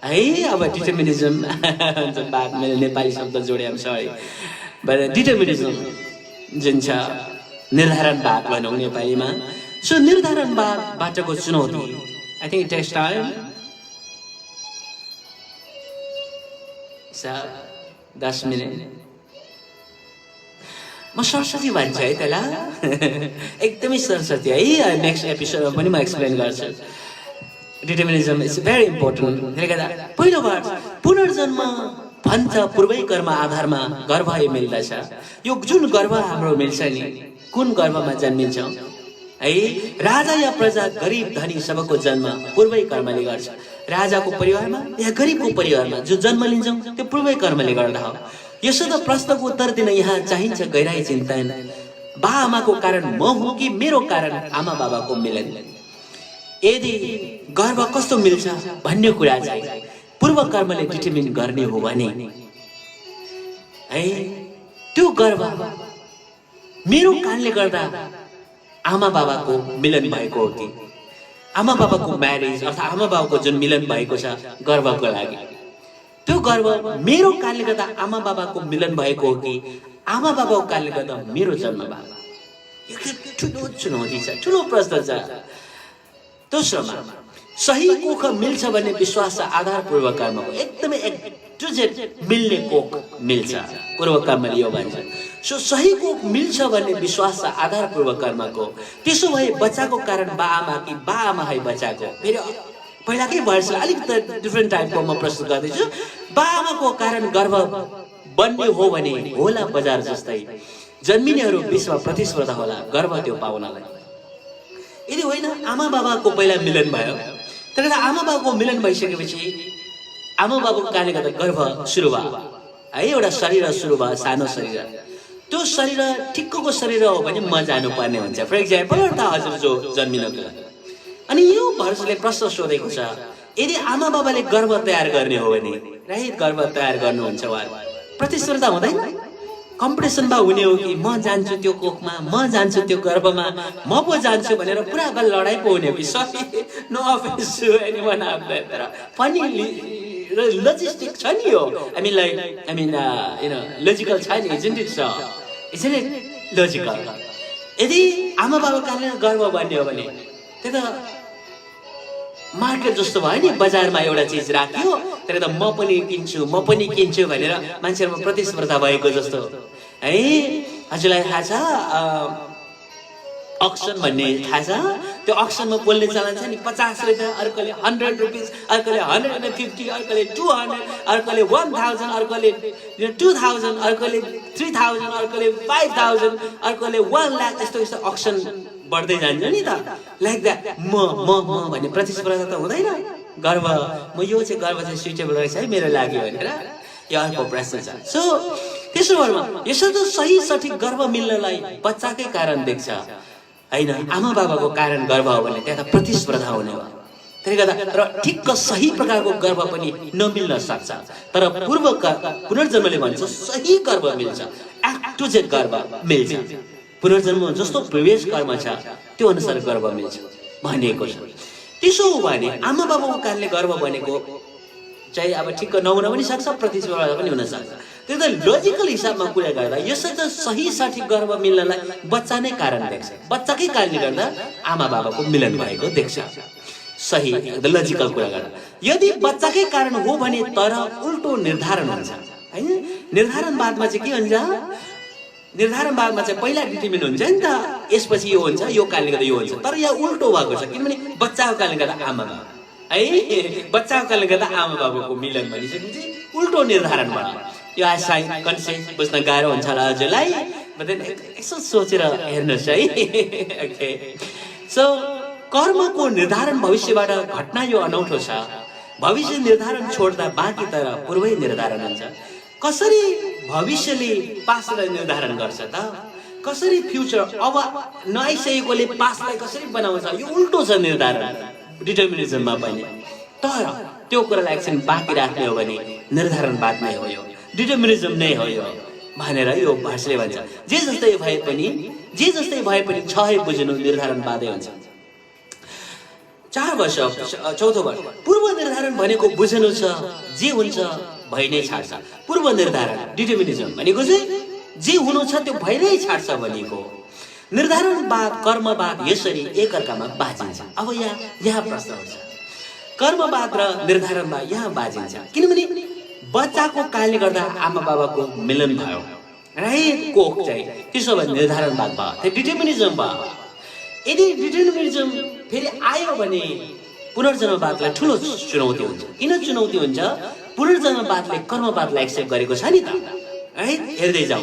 है, अब डिटर्मिनिजम बाद मैले नेपाली शब्द जोडे, आम सरी, बट डिटर्मिनिजम जुन छ निर्धारणवाद भनौँ नेपालीमा। सो निर्धारणवाद बाटोको चुनौती, I think it takes time. 10 minute म सरस्वती भन्छ है त्यसलाई, एकदमै सरस्वती है। नेक्स्ट एपिसोडमा पनि म एक्सप्लेन गर्छु। डिटर्मिनिजम इज भेरी इम्पोर्टेन्ट। त्यसले गर्दा पहिलो बार पुनर्जन्म भन्छ पूर्वै कर्म आधारमा गर्भ मिल्दछ। यो जुन गर्भ हाम्रो मिल्छ नि, कुन गर्भमा जन्मिन्छौँ है, राजा या प्रजा, गरिब धनी सबको जन्म पूर्वै कर्मले गर्छ। राजाको परिवारमा या गरिबको परिवारमा जो जन्म लिन्छौँ त्यो पूर्वै कर्मले गर्दा हो। यसो त प्रश्नको उत्तर दिन यहाँ चाहिन्छ गहिराई चिन्तन। बा आमाको कारण म हुँ कि मेरो कारण आमा बाबाको मिलन? यदि गर्भ कस्तो मिल्छ भन्ने कुरा चाहिँ पूर्व कर्मले डिटर्मिन गर्ने हो भने है, त्यो गर्भ मेरो कारणले गर्दा आमा बाबाको मिलन भएको हो कि आमा बाबाको म्यारेज अर्थात् आमा बाबाको जुन मिलन भएको छ गर्भको लागि, त्यो गर्भ मेरो कारणले गर्दा आमा बाबाको मिलन भएको हो कि आमा बाबाको कारणले गर्दा मेरो जन्म भएको? यो ठुलो चुनौती छ, ठुलो प्रश्न छ। दोस्रोमा सही कोख मिल्छ भन्ने विश्वास छ आधार पूर्व कर्मको। एकदमै मिल्ने कोख मिल्छ पूर्व कर्मले यो भन्छ। सो सही कोख मिल्छ भन्ने विश्वास छ आधार पूर्व कर्मको। त्यसो भए बच्चाको कारण बा आमा कि बा आमा है बच्चाको? फेरि पहिलाकै भर्सलाई अलिकति डिफ्रेन्ट टाइपको म प्रस्तुत गर्दैछु। बा आमाको कारण गर्भ बन्ने हो भने होला बजार जस्तै जन्मिनेहरू बिचमा प्रतिस्पर्धा होला गर्भ त्यो पाउनलाई। यदि होइन आमा बाबाको पहिला मिलन भयो, तर आमा बाबाको मिलन भइसकेपछि आमा बाबाको कारणले गर्दा गर्भ सुरु भयो है, एउटा शरीर सुरु भयो, सानो शरीर। त्यो शरीर ठिक्कको शरीर हो भने म जानुपर्ने हुन्छ। फर इक्जाम्पल एउटा हजुर जो जन्मिनको लागि। अनि यो भर्सले प्रश्न सोधेको छ, यदि आमा बाबाले गर्भ तयार गर्ने हो भने राइट, गर्भ तयार गर्नुहुन्छ उहाँ, प्रतिस्पर्धा हुँदैन? कम्पिटिसन बा हुने हो कि म जान्छु त्यो कोखमा, म जान्छु त्यो गर्भमा, म पो जान्छु भनेर पुरा बल लडाइँ पो हुने हो कि? Sorry, no offence to anyone out there, तर पनि लजिस्टिक छ नि यो। आई मिन लजिकल छ नि, इजन्ट इट लजिकल? यदि आमा बाबा कारणले गर्भ बन्ने हो भने त्यो त मार्केट जस्तो भयो नि, बजारमा एउटा चिज राख्यो तर त म पनि किन्छु भनेर मान्छेहरूमा प्रतिस्पर्धा भएको जस्तो है। हजुरलाई थाहा छ अक्सन भन्ने थाहा छ? त्यो अक्सनमा बोल्ने चलन छ नि, 50 रुपियाँ, अर्कोले 100 रुपिस, अर्कोले 150, अर्कोले 200, अर्कोले 1000, अर्कोले 2000, अर्कोले 3000, अर्कोले 5000, अर्कोले 1 लाख। यस्तो अक्सन बढ्दै जान्छ नि त। लाइक द्याट म भन्ने प्रतिस्पर्धा त हुँदैन। गर्व म यो चाहिँ गर्व चाहिँ सुइटेबल रहेछ है मेरो लागि भनेर यो अर्को प्रश्न छ। सो त्यसो भरमा यसो त सही सठिक गर्व मिल्नलाई बच्चाकै कारण देख्छ हैन, आमा बाबाको कारण गर्व हो भने त्यहाँ त प्रतिस्पर्धा हुने हो। त्यसले गर्दा र ठिक्क सही प्रकारको गर्व पनि नमिल्न सक्छ, तर पुनर्जन्मले भन्छ सही गर्व मिल्छ, एक्ट टु जेड गर्व मिल्छ। पुनर्जन्म जस्तो प्रवेश कर्म छ त्यो अनुसार गर्व मिल्छ भनिएको छ। त्यसो हो भने आमा बाबाको कारणले गर्व बनेको चाहिँ अब ठिक्क नहुन पनि सक्छ, प्रतिस्पर्धा पनि हुन सक्छ। त्यो त लजिकल हिसाबमा कुरा गर्दा यसरी त सही सठिक गर्भ मिल्नलाई बच्चा नै कारण देख्छ, बच्चाकै कारणले गर्दा आमा बाबाको मिलन भएको देख्छ। सही लजिकल कुरा गर्दा यदि बच्चाकै कारण हो भने तर उल्टो निर्धारण हुन्छ हैन। निर्धारणवादमा चाहिँ के हुन्छ, निर्धारणवादमा चाहिँ पहिला डिटर्मिन हुन्छ नि त, यसपछि यो हुन्छ, यो कारणले गर्दा यो हुन्छ। तर यहाँ उल्टो भएको छ, किनभने बच्चाको कारणले गर्दा आमा बाबा है, बच्चाको कारणले गर्दा आमा बाबाको मिलन भनिसकेपछि उल्टो निर्धारण भयो। यो साइन कन्सेप्ट बुझ्न गाह्रो हुन्छ होला हजुरलाई, यसो सोचेर हेर्नुहोस् है। ओके, सो कर्मको निर्धारण भविष्यबाट घटना यो अनौठो छ। भविष्य निर्धारण छोड्दा बाँकी तर पूर्वै निर्धारण हुन्छ। कसरी भविष्यले पास्टलाई निर्धारण गर्छ त, कसरी फ्युचर अब नआइसकेकोले पास्टलाई कसरी बनाउँछ, यो उल्टो छ निर्धारण डिटर्मिनिजममा पनि। तर त्यो कुरालाई एकछिन बाँकी राख्ने हो भने निर्धारणवाद नै हो, यो डिटर्मिनिजम नै हो यो भनेर यो भाषले भन्छ। जे जस्तै भए पनि छ है बुझ्नु निर्धारणवादै हुन्छ। 4 वर्ष 4औं वर्ष पूर्व निर्धारण भनेको बुझ्नु छ, जे हुन्छ भइ नै छाड्छ। पूर्व निर्धारण डिटर्मिनिजम भनेको चाहिँ जे हुनु छ त्यो भइ नै छाड्छ भनेको। निर्धारणवाद कर्मवाद यसरी एकअर्कामा बाजिन्छ। अब यहाँ प्रश्न हुन्छ, कर्मवाद र निर्धारणवाद यहाँ बाजिन्छ किनभने बच्चाको कारणले गर्दा आमा बाबाको मिलन भयो, राइट कोक चाहिँ त्यसो भए निर्धारणवाद भयो, त्यो डिटर्मिनिजम भयो। यदि डिटर्मिनिजम फेरि आयो भने पुनर्जन्मवादलाई ठुलो चुनौती हुन्छ। किन चुनौती हुन्छ? पुनर्जन्मवादले कर्मवादलाई एक्सेप्ट गरेको छ नि त, है। हेर्दै जाऊ,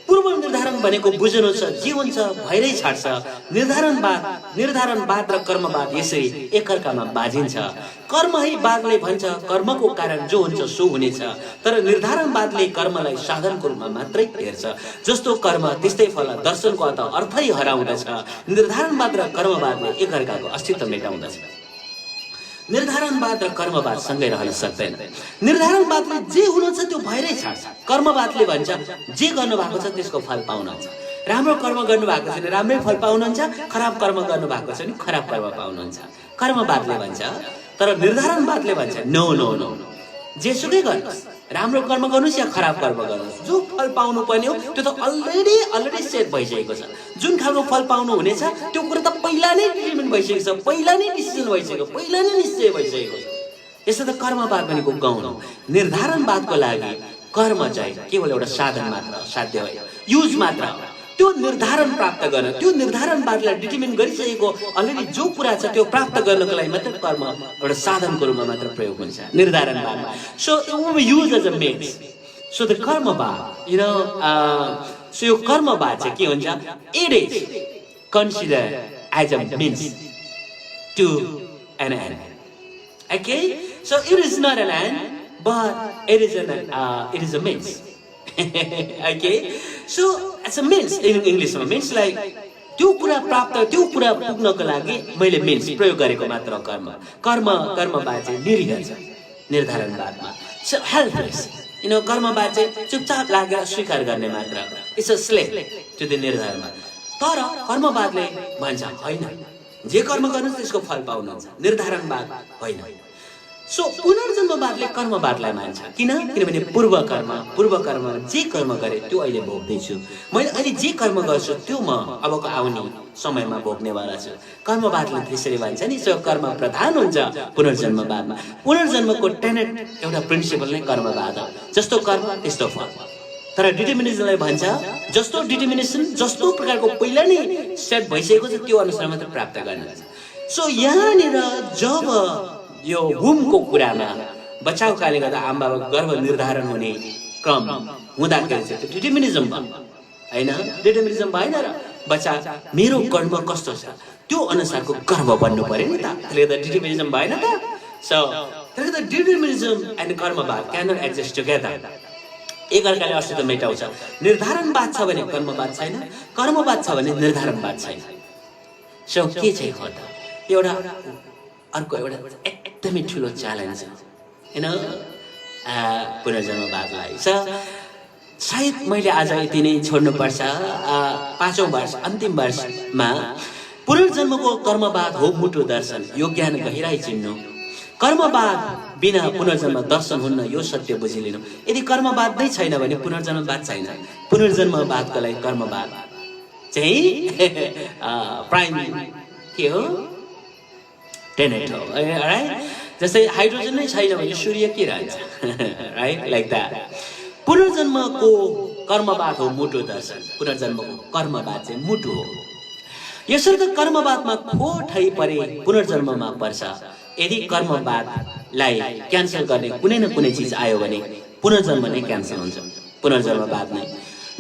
पूर्व निर्धारण भनेको बुझ्नु छ, जे हुन्छ भइरै छाड्छ। निर्धारणवाद र कर्मवाद यसरी एकअर्कामा बाजिन्छ। कर्मवादले भन्छ कर्मको कारण जो हुन्छ सो हुनेछ, तर निर्धारणवादले कर्मलाई साधनको रूपमा मात्रै हेर्छ। जस्तो कर्म त्यस्तै फल, दर्शनको अर्थै हराउँदछ। निर्धारणवाद र कर्मवादले एकअर्काको अस्तित्व मेटाउँदछ। निर्धारणवाद र कर्मवाद सँगै रहन सक्दैन। निर्धारणवादले जे हुनु छ त्यो भइरै छाड्छ। कर्मवादले भन्छ जे गर्नुभएको छ त्यसको फल पाउनुहुन्छ। राम्रो कर्म गर्नुभएको छ भने राम्रै फल पाउनुहुन्छ, खराब कर्म गर्नुभएको छ भने खराब कर्म पाउनुहुन्छ। कर्मवादले भन्छ, तर निर्धारणवादले भन्छ नो नो नो, जेसुकै गर्नुहोस्, राम्रो कर्म गर्नुहोस् या खराब कर्म गर्नुहोस्, जो फल पाउनु पर्ने हो त्यो त अलरेडी सेट भइसकेको छ। जुन खालको फल पाउनु हुनेछ त्यो कुरा त पहिला नै डिटर्मिन भइसकेको छ, पहिला नै डिसिजन भइसक्यो, पहिला नै निश्चय भइसकेको छ। यसो त कर्मवाद भनेको गौण हो। निर्धारणवादको लागि कर्म चाहिँ केवल एउटा साधन मात्र, साध्य होइन, युज मात्र हो। त्यो निर्धारण प्राप्त गर्न, त्यो निर्धारणवादलाई डिटर्मिन गरिसकेको अलरेडी जो कुरा छ त्यो प्राप्त गर्नको लागि मात्र कर्म एउटा साधनको रूपमा मात्र प्रयोग हुन्छ निर्धारणवादमा। So it will be used as a means. So the कर्मवाद, सो यो कर्मवाद चाहिँ के हुन्छ? It is considered as a means to an end. Okay, so it is not an end but it is a means. Okay, so it's a means in English. Means like त्यो कुरा प्राप्त, त्यो कुरा पुग्नको लागि मैले means प्रयोग गरेको मात्र कर्मवाद चाहिँ निरीह छ निर्धारणवादमा। So helpless, कर्मवाद चाहिँ चुपचाप लागेर स्वीकार गर्ने मात्र, it's a slave to the निर्धारणवाद। तर कर्मवादले भन्छ होइन, जे कर्म गर्नुहोस् त्यसको फल पाउनुहुन्छ। निर्धारणवाद होइन। सो पुनर्जन्मवादले कर्मवादलाई मान्छ। किनभने पूर्व कर्म जे कर्म गरे त्यो अहिले भोग्दैछु, मैले अहिले जे कर्म गर्छु त्यो म अबको आउने समयमा भोग्नेवाला छु। कर्मवादले त्यसरी भन्छ नि। सो कर्म प्रधान हुन्छ पुनर्जन्मवादमा। पुनर्जन्मको टेनेट एउटा प्रिन्सिपल नै कर्मवाद हो, जस्तो कर्म त्यस्तो फल। तर डिटर्मिनिजमले भन्छ जस्तो डिटर्मिनेसन, जस्तो प्रकारको पहिला नै सेट भइसकेको छ त्यो अनुसार मात्र प्राप्त गर्न। सो यहाँनिर जब यो वुमको कुरामा बच्चाको कारणले गर्दा आमा बाबा गर्भ निर्धारण हुने क्रम हुँदाखेरि चाहिँ त्यो डिटर्मिनिजम भयो होइन, डिटर्मिनिजम भएन र बच्चा मेरो कर्म कस्तो छ त्यो अनुसारको गर्भ बन्नु पर्यो नि त, त्यसले गर्दा डिटर्मिनिजम भएन त। सो त्यसले गर्दा डिटर्मिनिजम एन्ड कर्मवाद क्यान नट एक्जिस्ट टुगेदर, एकअर्काले अस्तित्व मेटाउँछ। निर्धारणवाद छ भने कर्मवाद छैन, कर्मवाद छ भने निर्धारणवाद छैन। सो के चाहिँ हो त? एउटा अर्को एउटा एकदमै ठुलो च्यालेन्ज होइन पुनर्जन्मवादलाई। सायद मैले आज यति नै छोड्नुपर्छ। 5औं वर्ष अन्तिम वर्षमा पुनर्जन्मको कर्मवाद हो मुटु दर्शन, यो ज्ञान गहिराई चिन्नु। कर्मवाद बिना पुनर्जन्म दर्शन हुन्न यो सत्य बुझिलिनु। यदि कर्मवाद नै छैन भने पुनर्जन्मवाद छैन। पुनर्जन्मवादको लागि कर्मवाद चाहिँ प्राइम के हो टेनेट हो राइट। जस्तै हाइड्रोजन नै छैन भने सूर्य के रहन्छ राइट लाइक द्याट। पुनर्जन्मको कर्मवाद हो मुटु दर्शन। पुनर्जन्मको कर्मवाद चाहिँ मुटु हो। यसर्थ कर्मवादमा खोटै परे पुनर्जन्ममा पर्छ। यदि कर्मवादलाई क्यान्सल गर्ने कुनै न कुनै चिज आयो भने पुनर्जन्म नै क्यान्सल हुन्छ। पुनर्जन्मवाद नै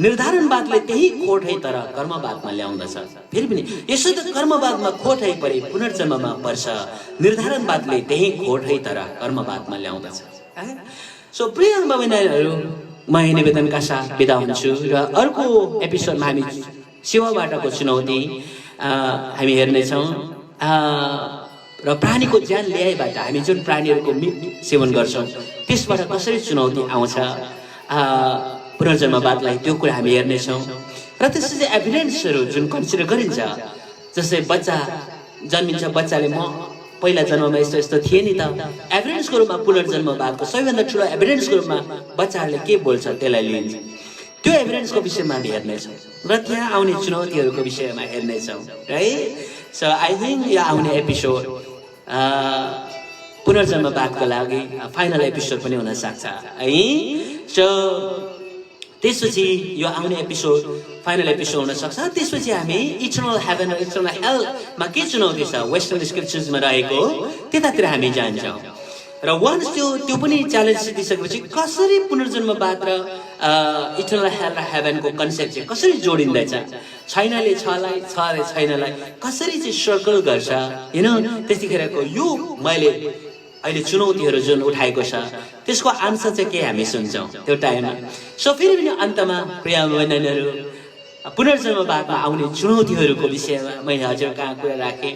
निर्धारणवादले त्यही खोटै तर कर्मवादमा ल्याउँदछ। फेरि पनि यसो त कर्मवादमा खोटै परे पुनर्जन्ममा पर्छ। निर्धारणवादले त्यही खोटै तर कर्मवादमा ल्याउँदछ। सो प्रिय बहिनीहरू म निवेदनका साथ बिदा हुन्छु र अर्को एपिसोडमा हामी सेवाबाटको चुनौती हामी हेर्नेछौँ र प्राणीको ज्यान ल्याएबाट हामी जुन प्राणीहरूको मिट सेवन गर्छौँ त्यसबाट कसरी चुनौती आउँछ पुनर्जन्मवादलाई त्यो कुरा हामी हेर्नेछौँ। र त्यसपछि एभिडेन्सहरू जुन कन्सिडर गरिन्छ जस्तै बच्चा जन्मिन्छ बच्चाले म पहिला जन्ममा यस्तो यस्तो थिए नि त एभिडेन्सको रूपमा पुनर्जन्मवादको सबैभन्दा ठुलो एभिडेन्सको रूपमा बच्चाहरूले के बोल्छ त्यसलाई लिन्छ। त्यो एभिडेन्सको विषयमा हामी हेर्नेछौँ र त्यहाँ आउने चुनौतीहरूको विषयमा हेर्नेछौँ राइट। सो आई थिङ्क यो आउने एपिसोड पुनर्जन्मवादको लागि फाइनल एपिसोड पनि हुन सक्छ है। सो त्यसपछि यो आउने एपिसोड फाइनल एपिसोड हुन सक्छ। त्यसपछि हामी इटर्नल हेभन र इटर्नल हेलमा के चुनौती छ वेस्टर्न स्क्रिप्चर्समा रहेको त्यतातिर हामी जान्छौँ। र वान्स त्यो पनि च्यालेन्ज जितिसकेपछि कसरी पुनर्जन्मवाद र इटर्नल हेल र हेभनको कन्सेप्ट चाहिँ कसरी जोडिँदैछ, छैनले छलाई छले छैनलाई कसरी चाहिँ सर्कल गर्छ त्यतिखेरको यो मैले अहिले चुनौतीहरू जुन उठाएको छ त्यसको आन्सर चाहिँ के हामी सुन्छौँ त्यो टाइममा। सो फेरि पनि अन्तमा प्रिय बहिनीहरू पुनर्जन्मवादमा आउने चुनौतीहरूको विषयमा मैले हजुर कहाँ कुरा राखेँ।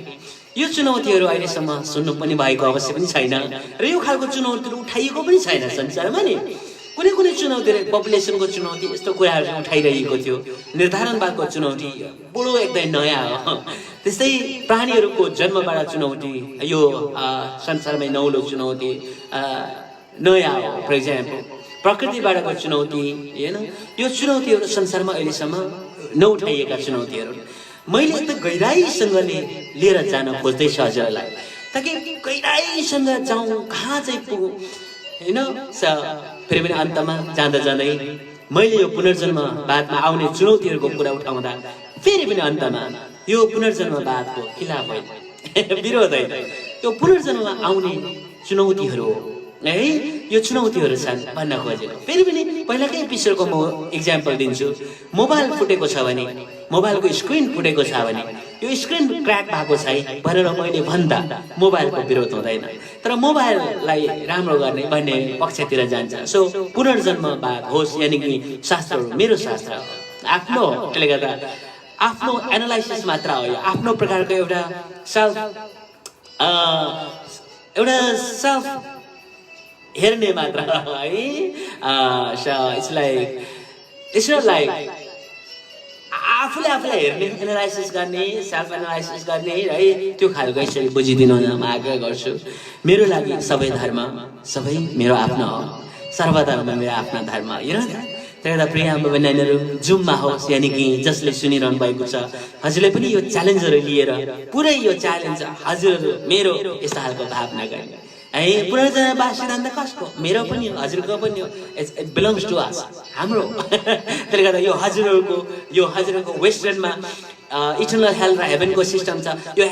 यो चुनौतीहरू अहिलेसम्म सुन्नु पनि भएको अवश्य पनि छैन र यो खालको चुनौतीहरू उठाइएको पनि छैन संसारमा नि। कुनै कुनै चुनौतीहरू पपुलेसनको चुनौती यस्तो कुराहरू उठाइरहेको थियो। निर्धारणवादको चुनौती बडो एकदमै नयाँ हो। त्यस्तै प्राणीहरूको जन्मबाट चुनौती यो संसारमै नौलो चुनौती नयाँ हो। फर इक्जाम्पल प्रकृतिबाटको चुनौती यो चुनौतीहरू संसारमा अहिलेसम्म नउठाइएका चुनौतीहरू मैले एकदम गहिराईसँगले लिएर जान खोज्दैछु हजुरलाई ताकि गहिराईसँग जाउँ कहाँ चाहिँ पुगौँ फेरि पनि अन्तमा जाँदा जाँदै मैले यो पुनर्जन्मवादमा आउने चुनौतीहरूको कुरा उठाउँदा फेरि पनि अन्तमा यो पुनर्जन्मवादको खिलाफ होइन विरोध होइन यो पुनर्जन्ममा आउने चुनौतीहरू है यो चुनौतीहरू छन् भन्न खोजेको। फेरि पनि पहिलाकै एपिसोडको म इक्जाम्पल दिन्छु। मोबाइल फुटेको छ भने मोबाइलको स्क्रिन फुटेको छ भने यो स्क्रिन क्र्याक भएको छ है भनेर मैले भन्दा मोबाइलको विरोध हुँदैन तर मोबाइललाई राम्रो गर्ने भन्ने पक्षतिर जान्छ। सो पुनर्जन्मवाद होस् यानि कि शास्त्रहरू मेरो शास्त्र आफ्नो त्यसले गर्दा आफ्नो एनालाइसिस मात्र हो यो आफ्नो प्रकारको एउटा सेल्फ हेर्ने मात्र है। इट्स लाइक आफूले आफूलाई हेर्ने एनालाइसिस गर्ने सेल्फ एनालाइसिस गर्ने है त्यो खालको यसरी बुझिदिनु म आग्रह गर्छु। मेरो लागि सबै धर्म सबै मेरो आफ्नो हो। सर्वधर्म मेरो आफ्नो धर्म त्यही प्रिय बहिनीहरू जुममा होस् यानि कि जसले सुनिरहनु भएको छ हजुरले पनि यो च्यालेन्जहरू लिएर पुरै यो च्यालेन्ज हजुरहरू मेरो यस्तो खालको भावना गर्ने है। पुनर्जन्मवाद सिद्धान्त कसको मेरो पनि हो हजुरको पनि हो। इट बिलोङ्स टु अस हाम्रो। त्यसले गर्दा यो हजुरहरूको वेस्टर्नमा इटर्नल हेल र हेभनको सिस्टम छ। यो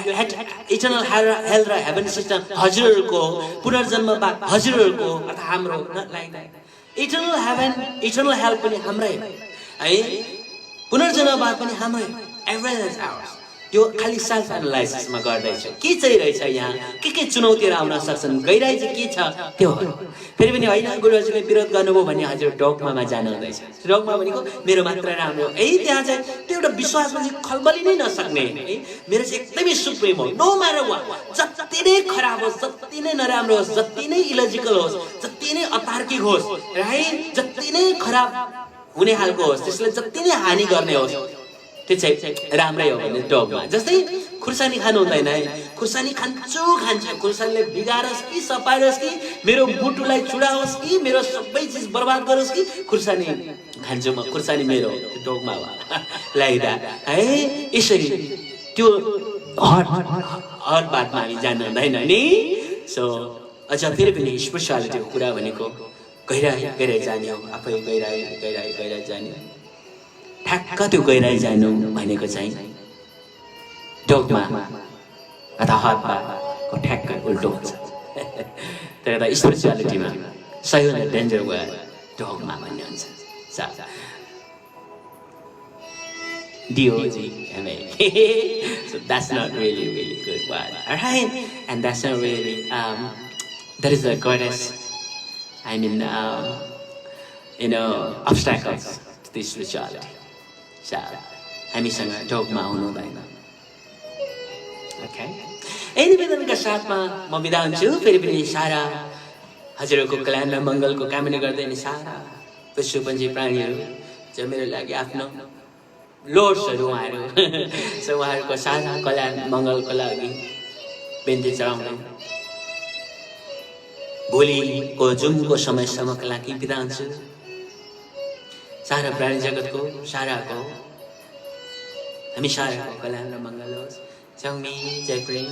इटर्नल हेल र हेभन सिस्टम हजुरहरूको पुनर्जन्मवाद हजुरहरूको अर्थात् हाम्रो इटर्नल हेभन इटर्नल हेल पनि हाम्रै है पुनर्जन्मवाद पनि हाम्रै एभरेज आवर्स। यो खालि सेल्फ एनालाइसिसमा गर्दैछु के चाहिँ रहेछ यहाँ के चुनौतीहरू आउन सक्छन् गहिराई चाहिँ के छ त्यो फेरि पनि होइन गुरुजीले विरोध गर्नुभयो भने हजुर डोगमामा जानु हुँदैछ। डोगमा भनेको मेरो मात्र राम्रो है त्यहाँ चाहिँ त्यो एउटा विश्वासमा चाहिँ खलबली नै नसक्ने है मेरो चाहिँ एकदमै सुप्रिम हो। नो म्याटर वाट जति नै खराब होस् जति नै नराम्रो होस् जति नै इलोजिकल होस् जति नै अतार्किक होस् है जति नै खराब हुने खालको होस् त्यसले जति नै हानि गर्ने होस् त्यो चाहिँ राम्रै हो भने डगमा। जस्तै खुर्सानी खानु हुँदैन है, खुर्सानी खान्छ, खुर्सानीले बिगारोस् कि सपारोस् कि मेरो मुटुलाई चुडाओस् कि मेरो सबै चिज बर्बाद गरोस् कि खुर्सानी खान्छु म, खुर्सानी मेरो डगमा हो लाइदा है। यसरी त्यो हर बातमा हामी जान्नु हुँदैन नि। सो अझ फेरि पनि स्पिरिचुअलिटीको कुरा भनेको गहिराई जाने हो, आफै गहिराई जाने। ठ्याक्क त्यो गहिराई जानु भनेको चाहिँ डगमा अथवा हदको ठ्याक्क उल्टो हुन्छ। त्यही भएर स्पिरिचुअलिटीमा सबैभन्दा डेन्जर वे डगमा भन्ने हुन्छ। DOG, so that's not really good word. Alright, and that's not really that is the greatest, I mean obstacles to this spirituality. So हामीसँग डगमा आउनु हुँदैन। ओके, यही निवेदनका साथमा म बिदा हुन्छु। फेरि पनि सारा हजुरहरूको कल्याण र मङ्गलको कामना गर्दै नि सारा पशुपन्छी प्राणीहरू जो मेरो लागि आफ्नो लोड्सहरू उहाँहरू सो उहाँहरूको सारा कल्याण मङ्गलको लागि बिन्ती चढाउँदै भोलिको जुमको समयसम्मको लागि बिदा हुन्छु। सारा प्राणी जगतको साराको हामी साराको कल्याण र मङ्गल होस्। जय प्रेम।